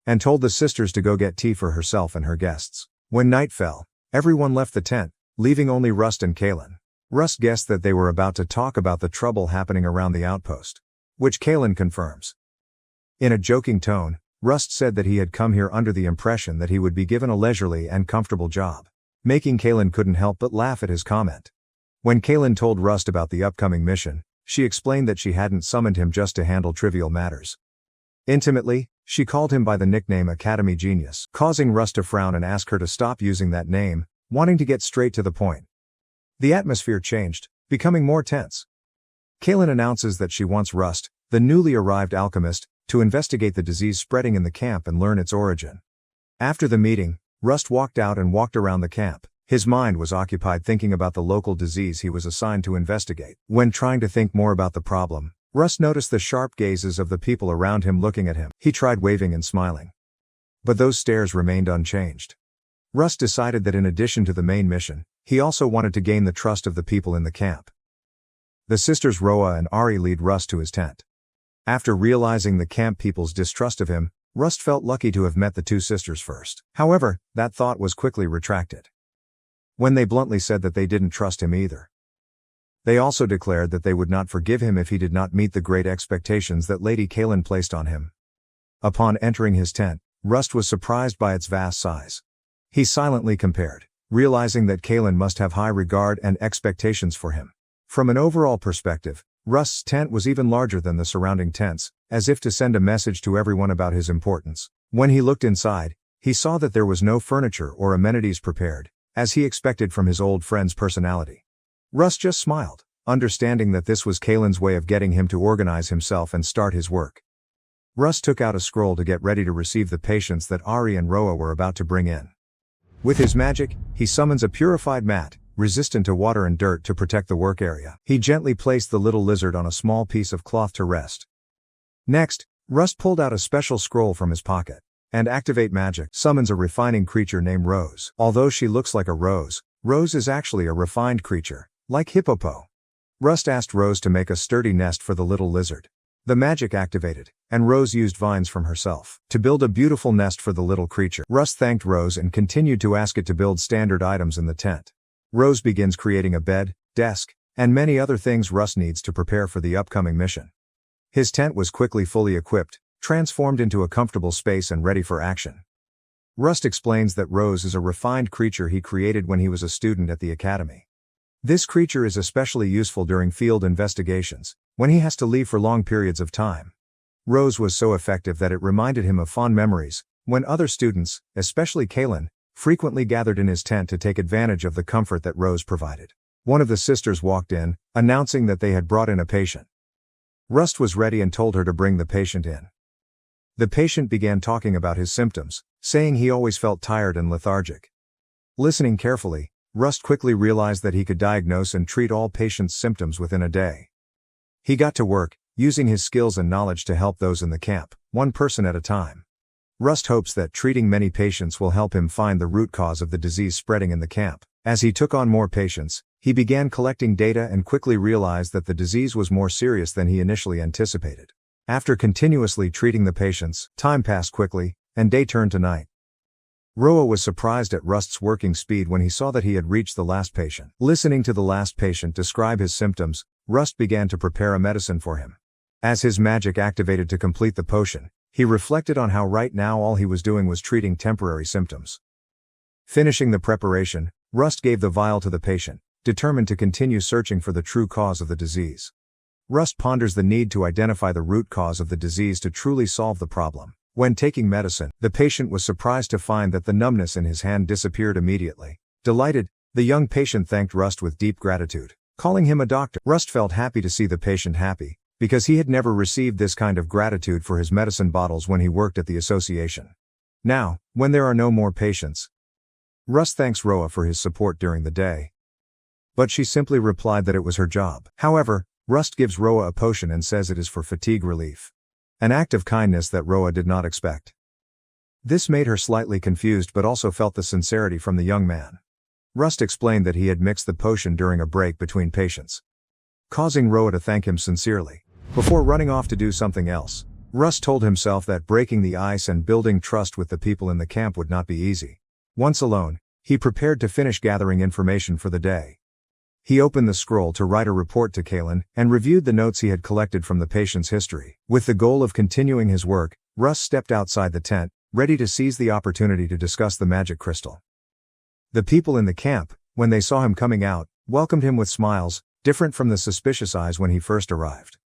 Speaker 1: and told the sisters to go get tea for herself and her guests. When night fell, everyone left the tent, leaving only Rust and Kalen. Rust guessed that they were about to talk about the trouble happening around the outpost, which Kalen confirms. In a joking tone, Rust said that he had come here under the impression that he would be given a leisurely and comfortable job, making Kalen couldn't help but laugh at his comment. When Kalen told Rust about the upcoming mission, she explained that she hadn't summoned him just to handle trivial matters. Intimately, she called him by the nickname Academy Genius, causing Rust to frown and ask her to stop using that name, wanting to get straight to the point. The atmosphere changed, becoming more tense. Kalen announces that she wants Rust, the newly arrived alchemist, to investigate the disease spreading in the camp and learn its origin. After the meeting, Rust walked out and walked around the camp. His mind was occupied thinking about the local disease he was assigned to investigate. When trying to think more about the problem, Rust noticed the sharp gazes of the people around him looking at him. He tried waving and smiling, but those stares remained unchanged. Rust decided that in addition to the main mission, he also wanted to gain the trust of the people in the camp. The sisters Roa and Ari lead Rust to his tent. After realizing the camp people's distrust of him, Rust felt lucky to have met the two sisters first. However, that thought was quickly retracted when they bluntly said that they didn't trust him either. They also declared that they would not forgive him if he did not meet the great expectations that Lady Kaelin placed on him. Upon entering his tent, Rust was surprised by its vast size. He silently compared, realizing that Kaelin must have high regard and expectations for him. From an overall perspective, Rust's tent was even larger than the surrounding tents, as if to send a message to everyone about his importance. When he looked inside, he saw that there was no furniture or amenities prepared, as he expected from his old friend's personality. Rust just smiled, understanding that this was Kaelin's way of getting him to organize himself and start his work. Rust took out a scroll to get ready to receive the patients that Ari and Roa were about to bring in. With his magic, he summons a purified mat, resistant to water and dirt, to protect the work area. He gently placed the little lizard on a small piece of cloth to rest. Next, Rust pulled out a special scroll from his pocket, and activate magic summons a refining creature named Rose. Although she looks like a rose, Rose is actually a refined creature, like Hippopo. Rust asked Rose to make a sturdy nest for the little lizard. The magic activated, and Rose used vines from herself to build a beautiful nest for the little creature. Rust thanked Rose and continued to ask it to build standard items in the tent. Rose begins creating a bed, desk, and many other things Rust needs to prepare for the upcoming mission. His tent was quickly fully equipped, transformed into a comfortable space and ready for action. Rust explains that Rose is a refined creature he created when he was a student at the academy. This creature is especially useful during field investigations, when he has to leave for long periods of time. Rose was so effective that it reminded him of fond memories, when other students, especially Kaelin, frequently gathered in his tent to take advantage of the comfort that Rose provided. One of the sisters walked in, announcing that they had brought in a patient. Rust was ready and told her to bring the patient in. The patient began talking about his symptoms, saying he always felt tired and lethargic. Listening carefully, Rust quickly realized that he could diagnose and treat all patients' symptoms within a day. He got to work, using his skills and knowledge to help those in the camp, one person at a time. Rust hopes that treating many patients will help him find the root cause of the disease spreading in the camp. As he took on more patients, he began collecting data and quickly realized that the disease was more serious than he initially anticipated. After continuously treating the patients, time passed quickly, and day turned to night. Roa was surprised at Rust's working speed when he saw that he had reached the last patient. Listening to the last patient describe his symptoms, Rust began to prepare a medicine for him. As his magic activated to complete the potion, he reflected on how right now all he was doing was treating temporary symptoms. Finishing the preparation, Rust gave the vial to the patient, determined to continue searching for the true cause of the disease. Rust ponders the need to identify the root cause of the disease to truly solve the problem. When taking medicine, the patient was surprised to find that the numbness in his hand disappeared immediately. Delighted, the young patient thanked Rust with deep gratitude, calling him a doctor. Rust felt happy to see the patient happy, because he had never received this kind of gratitude for his medicine bottles when he worked at the association. Now, when there are no more patients, Rust thanks Roa for his support during the day. But she simply replied that it was her job. However, Rust gives Roa a potion and says it is for fatigue relief. An act of kindness that Roa did not expect. This made her slightly confused but also felt the sincerity from the young man. Rust explained that he had mixed the potion during a break between patients, causing Roa to thank him sincerely. Before running off to do something else, Rust told himself that breaking the ice and building trust with the people in the camp would not be easy. Once alone, he prepared to finish gathering information for the day. He opened the scroll to write a report to Kaelin, and reviewed the notes he had collected from the patient's history. With the goal of continuing his work, Rust stepped outside the tent, ready to seize the opportunity to discuss the magic crystal. The people in the camp, when they saw him coming out, welcomed him with smiles, different from the suspicious eyes when he first arrived.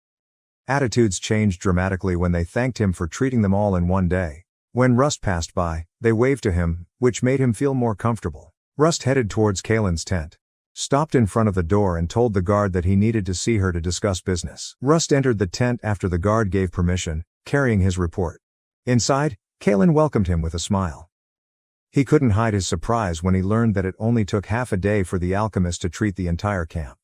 Speaker 1: Attitudes changed dramatically when they thanked him for treating them all in one day. When Rust passed by, they waved to him, which made him feel more comfortable. Rust headed towards Kaelin's tent, stopped in front of the door and told the guard that he needed to see her to discuss business. Rust entered the tent after the guard gave permission, carrying his report. Inside, Kaelin welcomed him with a smile. He couldn't hide his surprise when he learned that it only took half a day for the alchemist to treat the entire camp.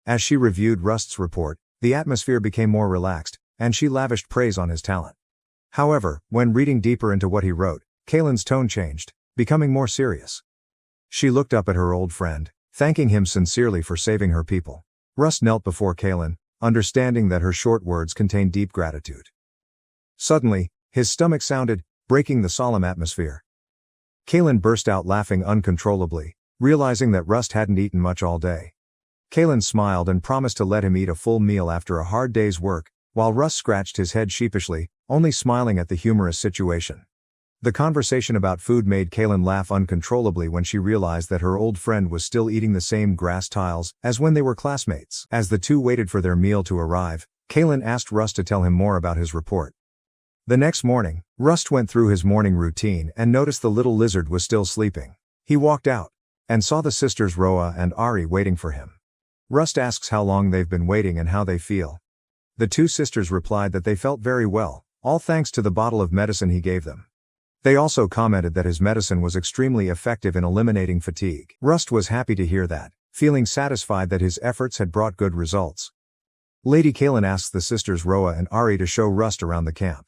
Speaker 1: As she reviewed Rust's report, the atmosphere became more relaxed, and she lavished praise on his talent. However, when reading deeper into what he wrote, Kaelin's tone changed. becoming more serious. She looked up at her old friend, thanking him sincerely for saving her people. Rust knelt before Kalen, understanding that her short words contained deep gratitude. Suddenly, his stomach sounded, breaking the solemn atmosphere. Kalen burst out laughing uncontrollably, realizing that Rust hadn't eaten much all day. Kalen smiled and promised to let him eat a full meal after a hard day's work, while Rust scratched his head sheepishly, only smiling at the humorous situation. The conversation about food made Kalen laugh uncontrollably when she realized that her old friend was still eating the same grass tiles as when they were classmates. As the two waited for their meal to arrive, Kalen asked Rust to tell him more about his report. The next morning, Rust went through his morning routine and noticed the little lizard was still sleeping. He walked out and saw the sisters Roa and Ari waiting for him. Rust asks how long they've been waiting and how they feel. The two sisters replied that they felt very well, all thanks to the bottle of medicine he gave them. They also commented that his medicine was extremely effective in eliminating fatigue. Rust was happy to hear that, feeling satisfied that his efforts had brought good results. Lady Kalen asks the sisters Roa and Ari to show Rust around the camp.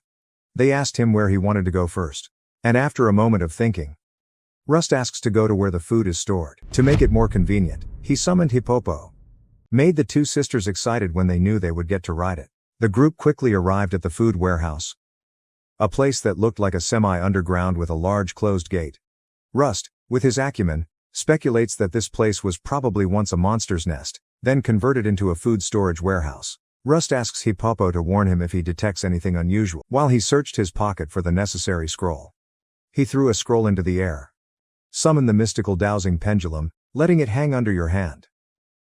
Speaker 1: They asked him where he wanted to go first. And after a moment of thinking, Rust asks to go to where the food is stored. To make it more convenient, he summoned Hippopo. Made the two sisters excited when they knew they would get to ride it. The group quickly arrived at the food warehouse, a place that looked like a semi-underground with a large closed gate. Rust, with his acumen, speculates that this place was probably once a monster's nest, then converted into a food storage warehouse. Rust asks Hippopo to warn him if he detects anything unusual, while he searched his pocket for the necessary scroll. He threw a scroll into the air. Summon the mystical dowsing pendulum, letting it hang under your hand.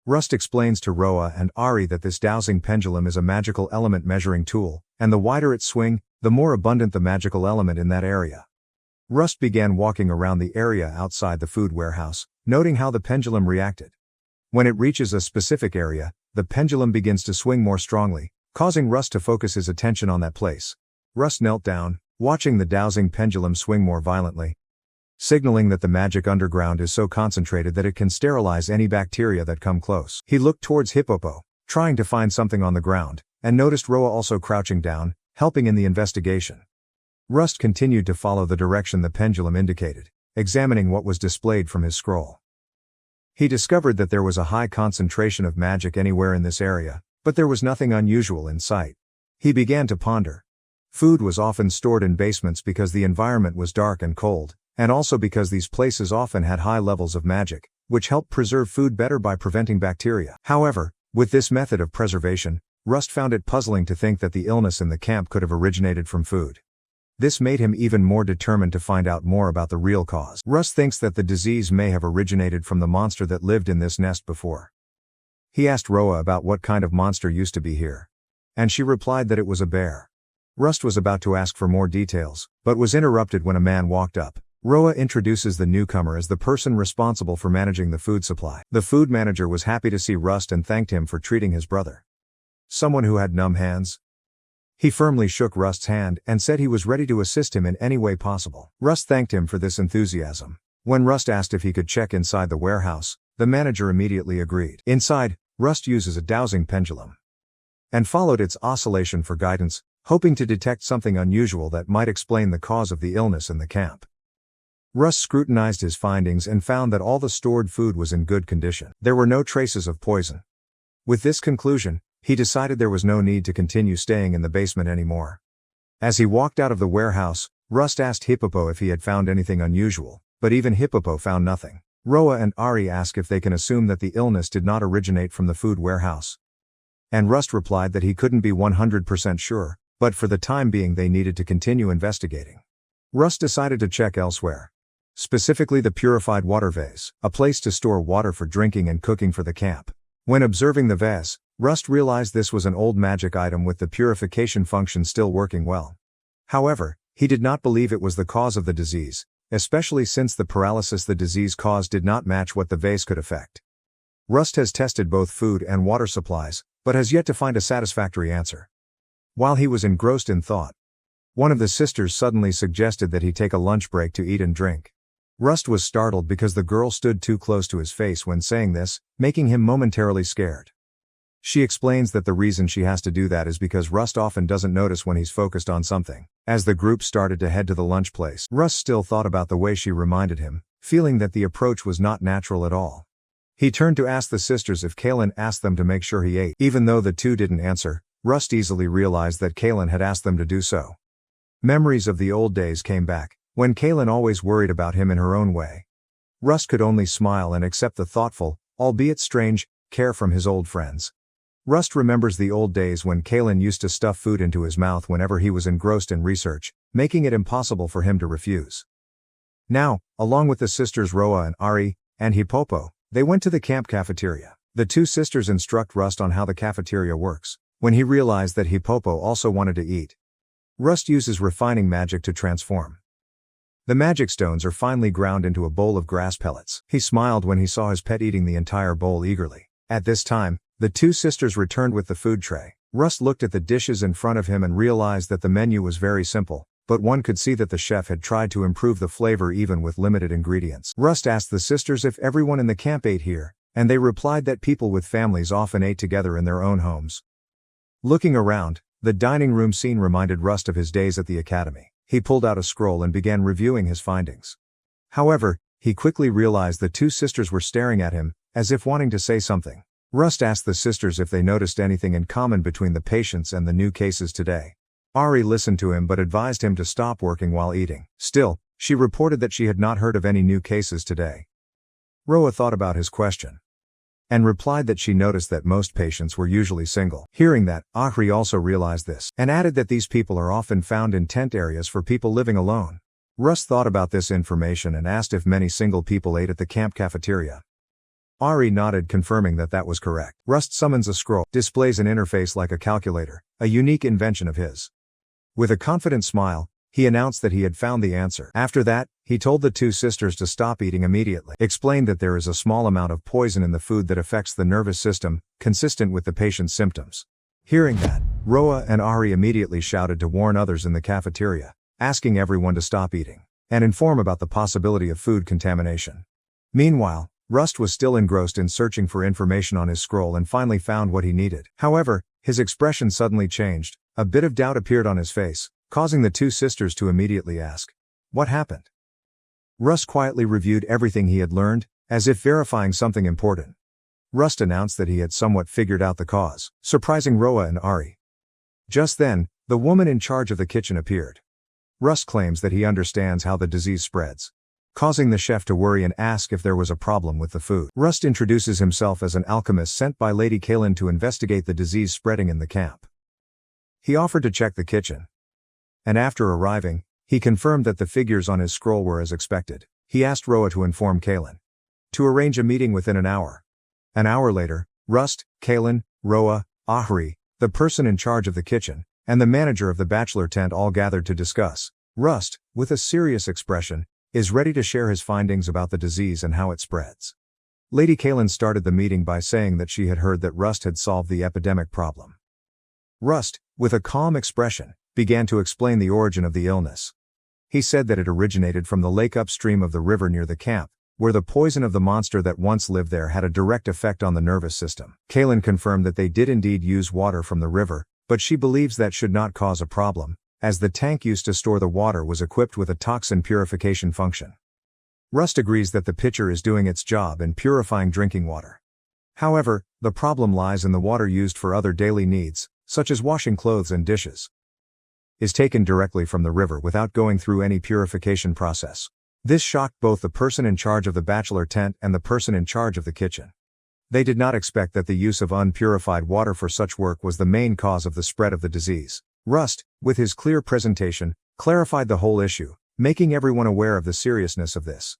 Speaker 1: Rust explains to Roa and Ari that this dowsing pendulum is a magical element measuring tool, and the wider its swing, the more abundant the magical element in that area. Rust began walking around the area outside the food warehouse, noting how the pendulum reacted. When it reaches a specific area, the pendulum begins to swing more strongly, causing Rust to focus his attention on that place. Rust knelt down, watching the dowsing pendulum swing more violently, signaling that the magic underground is so concentrated that it can sterilize any bacteria that come close. He looked towards Hippopo, trying to find something on the ground, and noticed Roa also crouching down, helping in the investigation. Rust continued to follow the direction the pendulum indicated, examining what was displayed from his scroll. He discovered that there was a high concentration of magic anywhere in this area, but there was nothing unusual in sight. He began to ponder. Food was often stored in basements because the environment was dark and cold, and also because these places often had high levels of magic, which helped preserve food better by preventing bacteria. However, with this method of preservation, Rust found it puzzling to think that the illness in the camp could have originated from food. This made him even more determined to find out more about the real cause. Rust thinks that the disease may have originated from the monster that lived in this nest before. He asked Roa about what kind of monster used to be here, and she replied that it was a bear. Rust was about to ask for more details, but was interrupted when a man walked up. Roa introduces the newcomer as the person responsible for managing the food supply. The food manager was happy to see Rust and thanked him for treating his brother. Someone who had numb hands? He firmly shook Rust's hand and said he was ready to assist him in any way possible. Rust thanked him for this enthusiasm. When Rust asked if he could check inside the warehouse, the manager immediately agreed. Inside, Rust uses a dowsing pendulum and followed its oscillation for guidance, hoping to detect something unusual that might explain the cause of the illness in the camp. Rust scrutinized his findings and found that all the stored food was in good condition. There were no traces of poison. With this conclusion, he decided there was no need to continue staying in the basement anymore. As he walked out of the warehouse, Rust asked Hippopo if he had found anything unusual, but even Hippopo found nothing. Roa and Ari asked if they can assume that the illness did not originate from the food warehouse. And Rust replied that he couldn't be 100% sure, but for the time being they needed to continue investigating. Rust decided to check elsewhere. Specifically the purified water vase, a place to store water for drinking and cooking for the camp. When observing the vase, Rust realized this was an old magic item with the purification function still working well. However, he did not believe it was the cause of the disease, especially since the paralysis the disease caused did not match what the vase could affect. Rust has tested both food and water supplies, but has yet to find a satisfactory answer. While he was engrossed in thought, one of the sisters suddenly suggested that he take a lunch break to eat and drink. Rust was startled because the girl stood too close to his face when saying this, making him momentarily scared. She explains that the reason she has to do that is because Rust often doesn't notice when he's focused on something. As the group started to head to the lunch place, Rust still thought about the way she reminded him, feeling that the approach was not natural at all. He turned to ask the sisters if Kalen asked them to make sure he ate. Even though the two didn't answer, Rust easily realized that Kalen had asked them to do so. Memories of the old days came back, when Kalen always worried about him in her own way. Rust could only smile and accept the thoughtful, albeit strange, care from his old friends. Rust remembers the old days when Kalen used to stuff food into his mouth whenever he was engrossed in research, making it impossible for him to refuse. Now, along with the sisters Roa and Ari, and Hipopo, they went to the camp cafeteria. The two sisters instruct Rust on how the cafeteria works. When he realized that Hipopo also wanted to eat, Rust uses refining magic to transform. The magic stones are finally ground into a bowl of grass pellets. He smiled when he saw his pet eating the entire bowl eagerly. At this time, the two sisters returned with the food tray. Rust looked at the dishes in front of him and realized that the menu was very simple, but one could see that the chef had tried to improve the flavor even with limited ingredients. Rust asked the sisters if everyone in the camp ate here, and they replied that people with families often ate together in their own homes. Looking around, the dining room scene reminded Rust of his days at the academy. He pulled out a scroll and began reviewing his findings. However, he quickly realized the two sisters were staring at him, as if wanting to say something. Rust asked the sisters if they noticed anything in common between the patients and the new cases today. Ari listened to him but advised him to stop working while eating. Still, she reported that she had not heard of any new cases today. Roa thought about his question and replied that she noticed that most patients were usually single. Hearing that, Ahri also realized this, and added that these people are often found in tent areas for people living alone. Rust thought about this information and asked if many single people ate at the camp cafeteria. Ari nodded, confirming that that was correct. Rust summons a scroll, displays an interface like a calculator, a unique invention of his. With a confident smile, he announced that he had found the answer. After that, he told the two sisters to stop eating immediately, explained that there is a small amount of poison in the food that affects the nervous system, consistent with the patient's symptoms. Hearing that, Roa and Ari immediately shouted to warn others in the cafeteria, asking everyone to stop eating and inform about the possibility of food contamination. Meanwhile, Rust was still engrossed in searching for information on his scroll and finally found what he needed. However, his expression suddenly changed. A bit of doubt appeared on his face, causing the two sisters to immediately ask, "What happened?" Rust quietly reviewed everything he had learned, as if verifying something important. Rust announced that he had somewhat figured out the cause, surprising Roa and Ari. Just then, the woman in charge of the kitchen appeared. Rust claims that he understands how the disease spreads, causing the chef to worry and ask if there was a problem with the food. Rust introduces himself as an alchemist sent by Lady Kalen to investigate the disease spreading in the camp. He offered to check the kitchen, and after arriving, he confirmed that the figures on his scroll were as expected. He asked Roa to inform Kalen to arrange a meeting within an hour. An hour later, Rust, Kalen, Roa, Ahri, the person in charge of the kitchen, and the manager of the bachelor tent all gathered to discuss. Rust, with a serious expression, is ready to share his findings about the disease and how it spreads. Lady Kalen started the meeting by saying that she had heard that Rust had solved the epidemic problem. Rust, with a calm expression, began to explain the origin of the illness. He said that it originated from the lake upstream of the river near the camp, where the poison of the monster that once lived there had a direct effect on the nervous system. Kalen confirmed that they did indeed use water from the river, but she believes that should not cause a problem, as the tank used to store the water was equipped with a toxin purification function. Rust agrees that the pitcher is doing its job in purifying drinking water. However, the problem lies in the water used for other daily needs, such as washing clothes and dishes, is taken directly from the river without going through any purification process. This shocked both the person in charge of the bachelor tent and the person in charge of the kitchen. They did not expect that the use of unpurified water for such work was the main cause of the spread of the disease. Rust, with his clear presentation, clarified the whole issue, making everyone aware of the seriousness of this.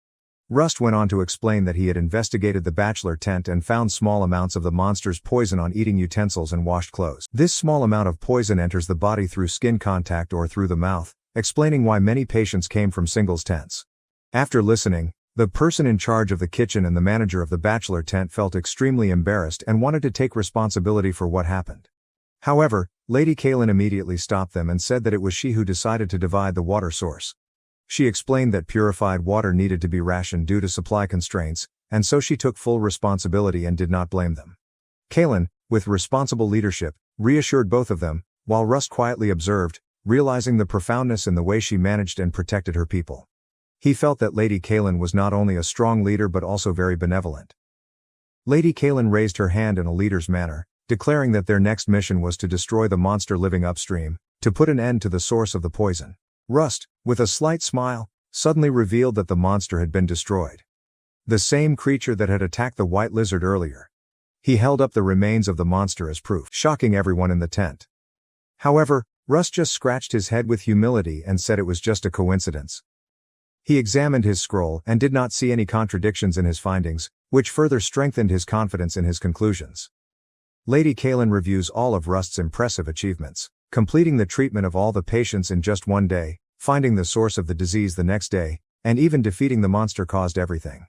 Speaker 1: Rust went on to explain that he had investigated the bachelor tent and found small amounts of the monster's poison on eating utensils and washed clothes. This small amount of poison enters the body through skin contact or through the mouth, explaining why many patients came from singles tents. After listening, the person in charge of the kitchen and the manager of the bachelor tent felt extremely embarrassed and wanted to take responsibility for what happened. However, Lady Kalen immediately stopped them and said that it was she who decided to divide the water source. She explained that purified water needed to be rationed due to supply constraints, and so she took full responsibility and did not blame them. Kalen, with responsible leadership, reassured both of them, while Rust quietly observed, realizing the profoundness in the way she managed and protected her people. He felt that Lady Kaelin was not only a strong leader but also very benevolent. Lady Kaelin raised her hand in a leader's manner, declaring that their next mission was to destroy the monster living upstream, to put an end to the source of the poison. Rust, with a slight smile, suddenly revealed that the monster had been destroyed. The same creature that had attacked the white lizard earlier. He held up the remains of the monster as proof, shocking everyone in the tent. However, Rust just scratched his head with humility and said it was just a coincidence. He examined his scroll and did not see any contradictions in his findings, which further strengthened his confidence in his conclusions. Lady Kaelin reviews all of Rust's impressive achievements, completing the treatment of all the patients in just one day, finding the source of the disease the next day, and even defeating the monster caused everything.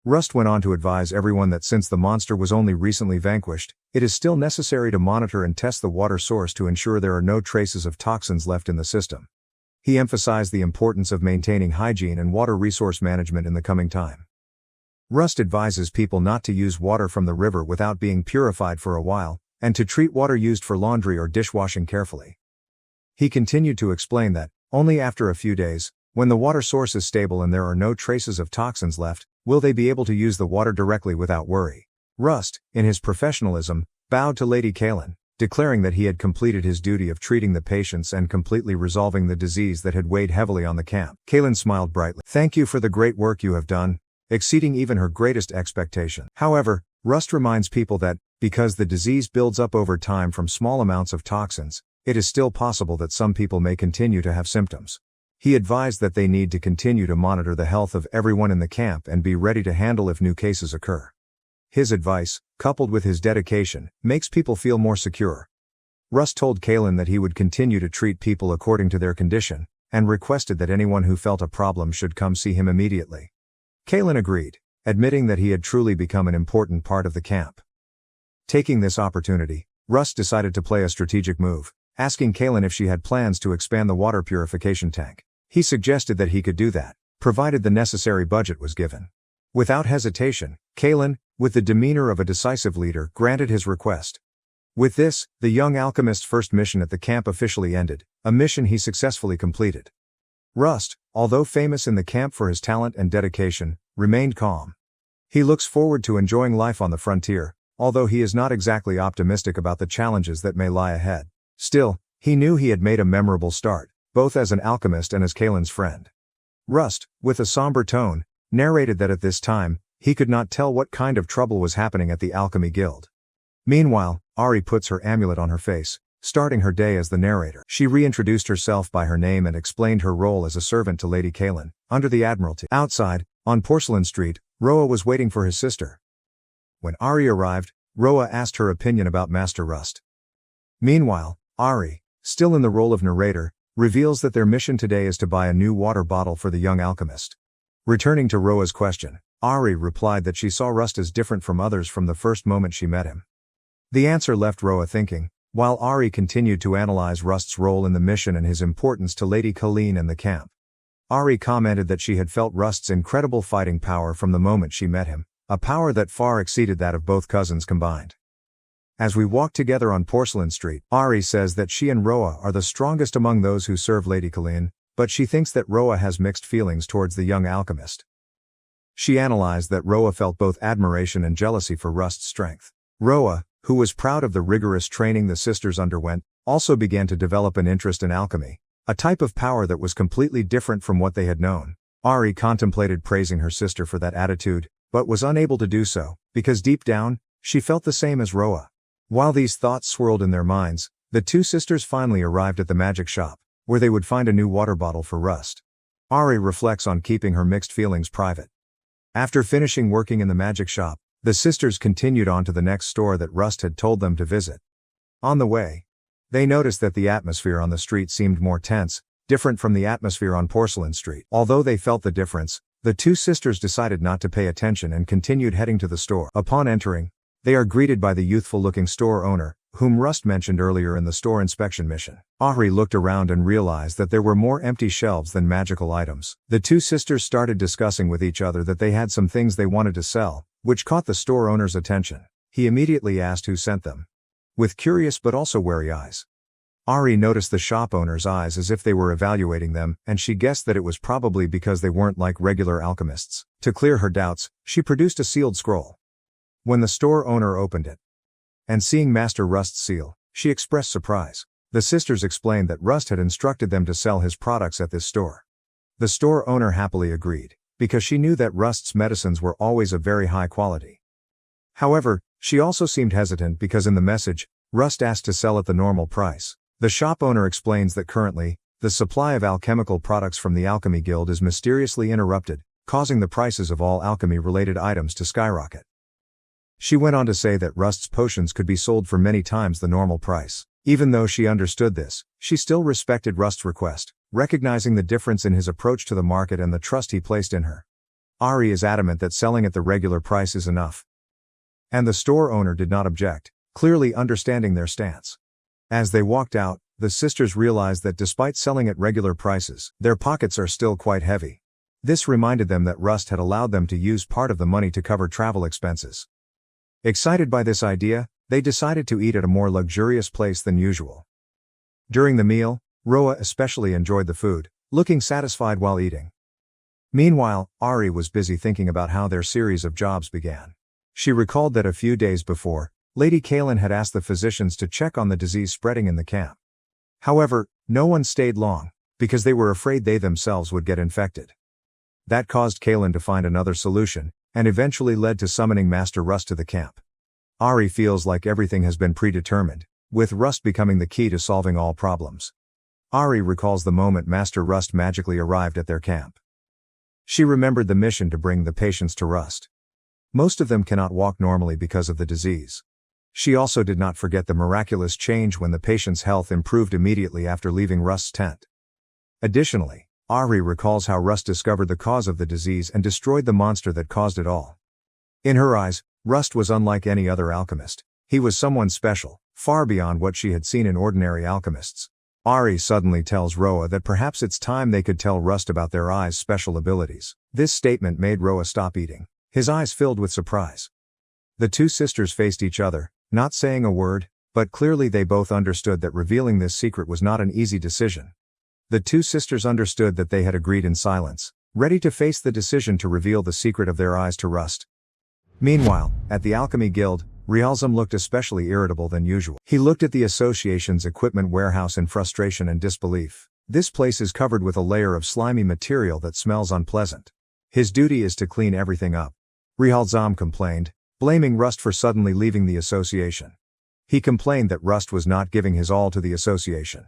Speaker 1: Rust went on to advise everyone that since the monster was only recently vanquished, it is still necessary to monitor and test the water source to ensure there are no traces of toxins left in the system. He emphasized the importance of maintaining hygiene and water resource management in the coming time. Rust advises people not to use water from the river without being purified for a while, and to treat water used for laundry or dishwashing carefully. He continued to explain that, only after a few days, when the water source is stable and there are no traces of toxins left, will they be able to use the water directly without worry. Rust, in his professionalism, bowed to Lady Kaelin, declaring that he had completed his duty of treating the patients and completely resolving the disease that had weighed heavily on the camp. Kaelin smiled brightly. "Thank you for the great work you have done," exceeding even her greatest expectation. However, Rust reminds people that, because the disease builds up over time from small amounts of toxins, it is still possible that some people may continue to have symptoms. He advised that they need to continue to monitor the health of everyone in the camp and be ready to handle if new cases occur. His advice, coupled with his dedication, makes people feel more secure. Rust told Kaelin that he would continue to treat people according to their condition, and requested that anyone who felt a problem should come see him immediately. Kaelin agreed, admitting that he had truly become an important part of the camp. Taking this opportunity, Rust decided to play a strategic move, asking Kaelin if she had plans to expand the water purification tank. He suggested that he could do that, provided the necessary budget was given. Without hesitation, Kaelin, with the demeanor of a decisive leader, granted his request. With this, the young alchemist's first mission at the camp officially ended, a mission he successfully completed. Rust, although famous in the camp for his talent and dedication, remained calm. He looks forward to enjoying life on the frontier, although he is not exactly optimistic about the challenges that may lie ahead. Still, he knew he had made a memorable start, both as an alchemist and as Kaelin's friend. Rust, with a somber tone, narrated that at this time, he could not tell what kind of trouble was happening at the Alchemy Guild. Meanwhile, Ari puts her amulet on her face, starting her day as the narrator. She reintroduced herself by her name and explained her role as a servant to Lady Kaelin, under the Admiralty. Outside, on Porcelain Street, Roa was waiting for his sister. When Ari arrived, Roa asked her opinion about Master Rust. Meanwhile, Ari, still in the role of narrator, reveals that their mission today is to buy a new water bottle for the young alchemist. Returning to Roa's question, Ari replied that she saw Rust as different from others from the first moment she met him. The answer left Roa thinking, while Ari continued to analyze Rust's role in the mission and his importance to Lady Kaelin and the camp. Ari commented that she had felt Rust's incredible fighting power from the moment she met him, a power that far exceeded that of both cousins combined. As we walk together on Porcelain Street, Ari says that she and Roa are the strongest among those who serve Lady Kaelin, but she thinks that Roa has mixed feelings towards the young alchemist. She analyzed that Roa felt both admiration and jealousy for Rust's strength. Roa, who was proud of the rigorous training the sisters underwent, also began to develop an interest in alchemy, a type of power that was completely different from what they had known. Ari contemplated praising her sister for that attitude, but was unable to do so, because deep down, she felt the same as Roa. While these thoughts swirled in their minds, the two sisters finally arrived at the magic shop, where they would find a new water bottle for Rust. Ari reflects on keeping her mixed feelings private. After finishing working in the magic shop, the sisters continued on to the next store that Rust had told them to visit. On the way, they noticed that the atmosphere on the street seemed more tense, different from the atmosphere on Porcelain Street. Although they felt the difference, the two sisters decided not to pay attention and continued heading to the store. Upon entering, they are greeted by the youthful-looking store owner, whom Rust mentioned earlier in the store inspection mission. Ari looked around and realized that there were more empty shelves than magical items. The two sisters started discussing with each other that they had some things they wanted to sell, which caught the store owner's attention. he immediately asked who sent them. With curious but also wary eyes. Ari noticed the shop owner's eyes as if they were evaluating them, and she guessed that it was probably because they weren't like regular alchemists. To clear her doubts, she produced a sealed scroll. When the store owner opened it, and seeing Master Rust's seal, she expressed surprise. The sisters explained that Rust had instructed them to sell his products at this store. The store owner happily agreed, because she knew that Rust's medicines were always of very high quality. However, she also seemed hesitant because in the message, Rust asked to sell at the normal price. The shop owner explains that currently, the supply of alchemical products from the Alchemy Guild is mysteriously interrupted, causing the prices of all alchemy-related items to skyrocket. She went on to say that Rust's potions could be sold for many times the normal price. Even though she understood this, she still respected Rust's request, recognizing the difference in his approach to the market and the trust he placed in her. Ari is adamant that selling at the regular price is enough. And the store owner did not object, clearly understanding their stance. As they walked out, the sisters realized that despite selling at regular prices, their pockets are still quite heavy. This reminded them that Rust had allowed them to use part of the money to cover travel expenses. Excited by this idea, they decided to eat at a more luxurious place than usual. During the meal, Roa especially enjoyed the food, looking satisfied while eating. Meanwhile, Ari was busy thinking about how their series of jobs began. She recalled that a few days before, Lady Kaelin had asked the physicians to check on the disease spreading in the camp. However, no one stayed long, because they were afraid they themselves would get infected. That caused Kaelin to find another solution, and eventually led to summoning Master Rust to the camp. Ari feels like everything has been predetermined, with Rust becoming the key to solving all problems. Ari recalls the moment Master Rust magically arrived at their camp. She remembered the mission to bring the patients to Rust. Most of them cannot walk normally because of the disease. She also did not forget the miraculous change when the patient's health improved immediately after leaving Rust's tent. Additionally, Ari recalls how Rust discovered the cause of the disease and destroyed the monster that caused it all. In her eyes, Rust was unlike any other alchemist. He was someone special, far beyond what she had seen in ordinary alchemists. Ari suddenly tells Roa that perhaps it's time they could tell Rust about their eyes' special abilities. This statement made Roa stop eating, his eyes filled with surprise. The two sisters faced each other, not saying a word, but clearly they both understood that revealing this secret was not an easy decision. The two sisters understood that they had agreed in silence, ready to face the decision to reveal the secret of their eyes to Rust. Meanwhile, at the Alchemy Guild, Rialzam looked especially irritable than usual. He looked at the association's equipment warehouse in frustration and disbelief. This place is covered with a layer of slimy material that smells unpleasant. His duty is to clean everything up. Rialzam complained, blaming Rust for suddenly leaving the association. He complained that Rust was not giving his all to the association.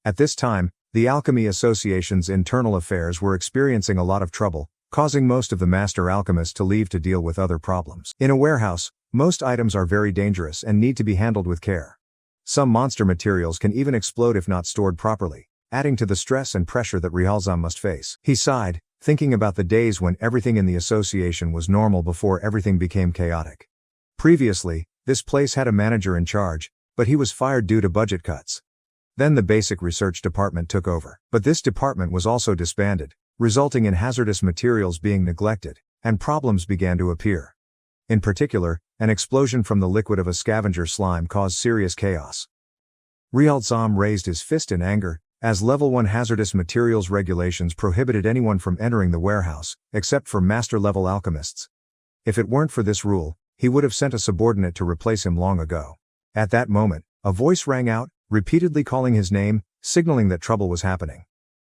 Speaker 1: At this time, the Alchemy Association's internal affairs were experiencing a lot of trouble, causing most of the master alchemists to leave to deal with other problems. In a warehouse, most items are very dangerous and need to be handled with care. Some monster materials can even explode if not stored properly, adding to the stress and pressure that Rialzam must face. He sighed, thinking about the days when everything in the association was normal before everything became chaotic. Previously, this place had a manager in charge, but he was fired due to budget cuts. Then the basic research department took over, but this department was also disbanded, resulting in hazardous materials being neglected, and problems began to appear. In particular, an explosion from the liquid of a scavenger slime caused serious chaos. Rialzam raised his fist in anger, as Level 1 hazardous materials regulations prohibited anyone from entering the warehouse, except for master-level alchemists. If it weren't for this rule, he would have sent a subordinate to replace him long ago. At that moment, a voice rang out, repeatedly calling his name, signaling that trouble was happening.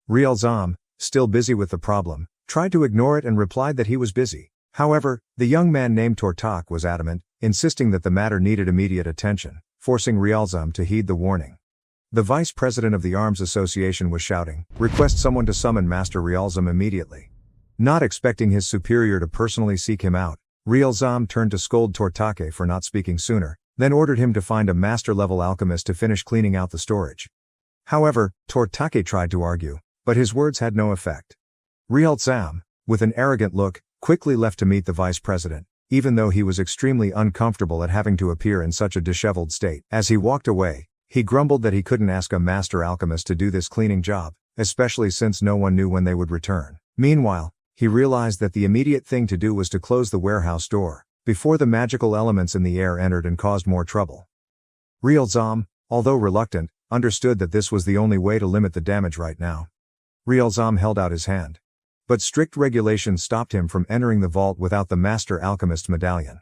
Speaker 1: Rialzam, still busy with the problem, tried to ignore it and replied that he was busy. However, the young man named Tortak was adamant, insisting that the matter needed immediate attention, forcing Rialzam to heed the warning. The vice president of the Arms Association was shouting, "Request someone to summon Master Rialzam immediately." Not expecting his superior to personally seek him out, Rialzam turned to scold Tortake for not speaking sooner, then ordered him to find a master-level alchemist to finish cleaning out the storage. However, Tortake tried to argue, but his words had no effect. Rialzam, with an arrogant look, quickly left to meet the vice president, even though he was extremely uncomfortable at having to appear in such a disheveled state. As he walked away, he grumbled that he couldn't ask a master alchemist to do this cleaning job, especially since no one knew when they would return. Meanwhile, he realized that the immediate thing to do was to close the warehouse door, before the magical elements in the air entered and caused more trouble. Realzam, although reluctant, understood that this was the only way to limit the damage right now. Realzam held out his hand. But strict regulations stopped him from entering the vault without the Master Alchemist's medallion.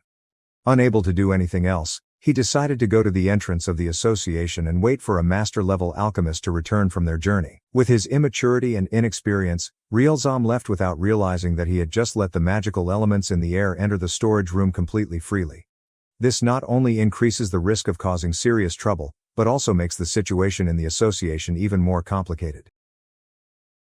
Speaker 1: Unable to do anything else, he decided to go to the entrance of the association and wait for a master-level alchemist to return from their journey. With his immaturity and inexperience, Realzam left without realizing that he had just let the magical elements in the air enter the storage room completely freely. This not only increases the risk of causing serious trouble, but also makes the situation in the association even more complicated.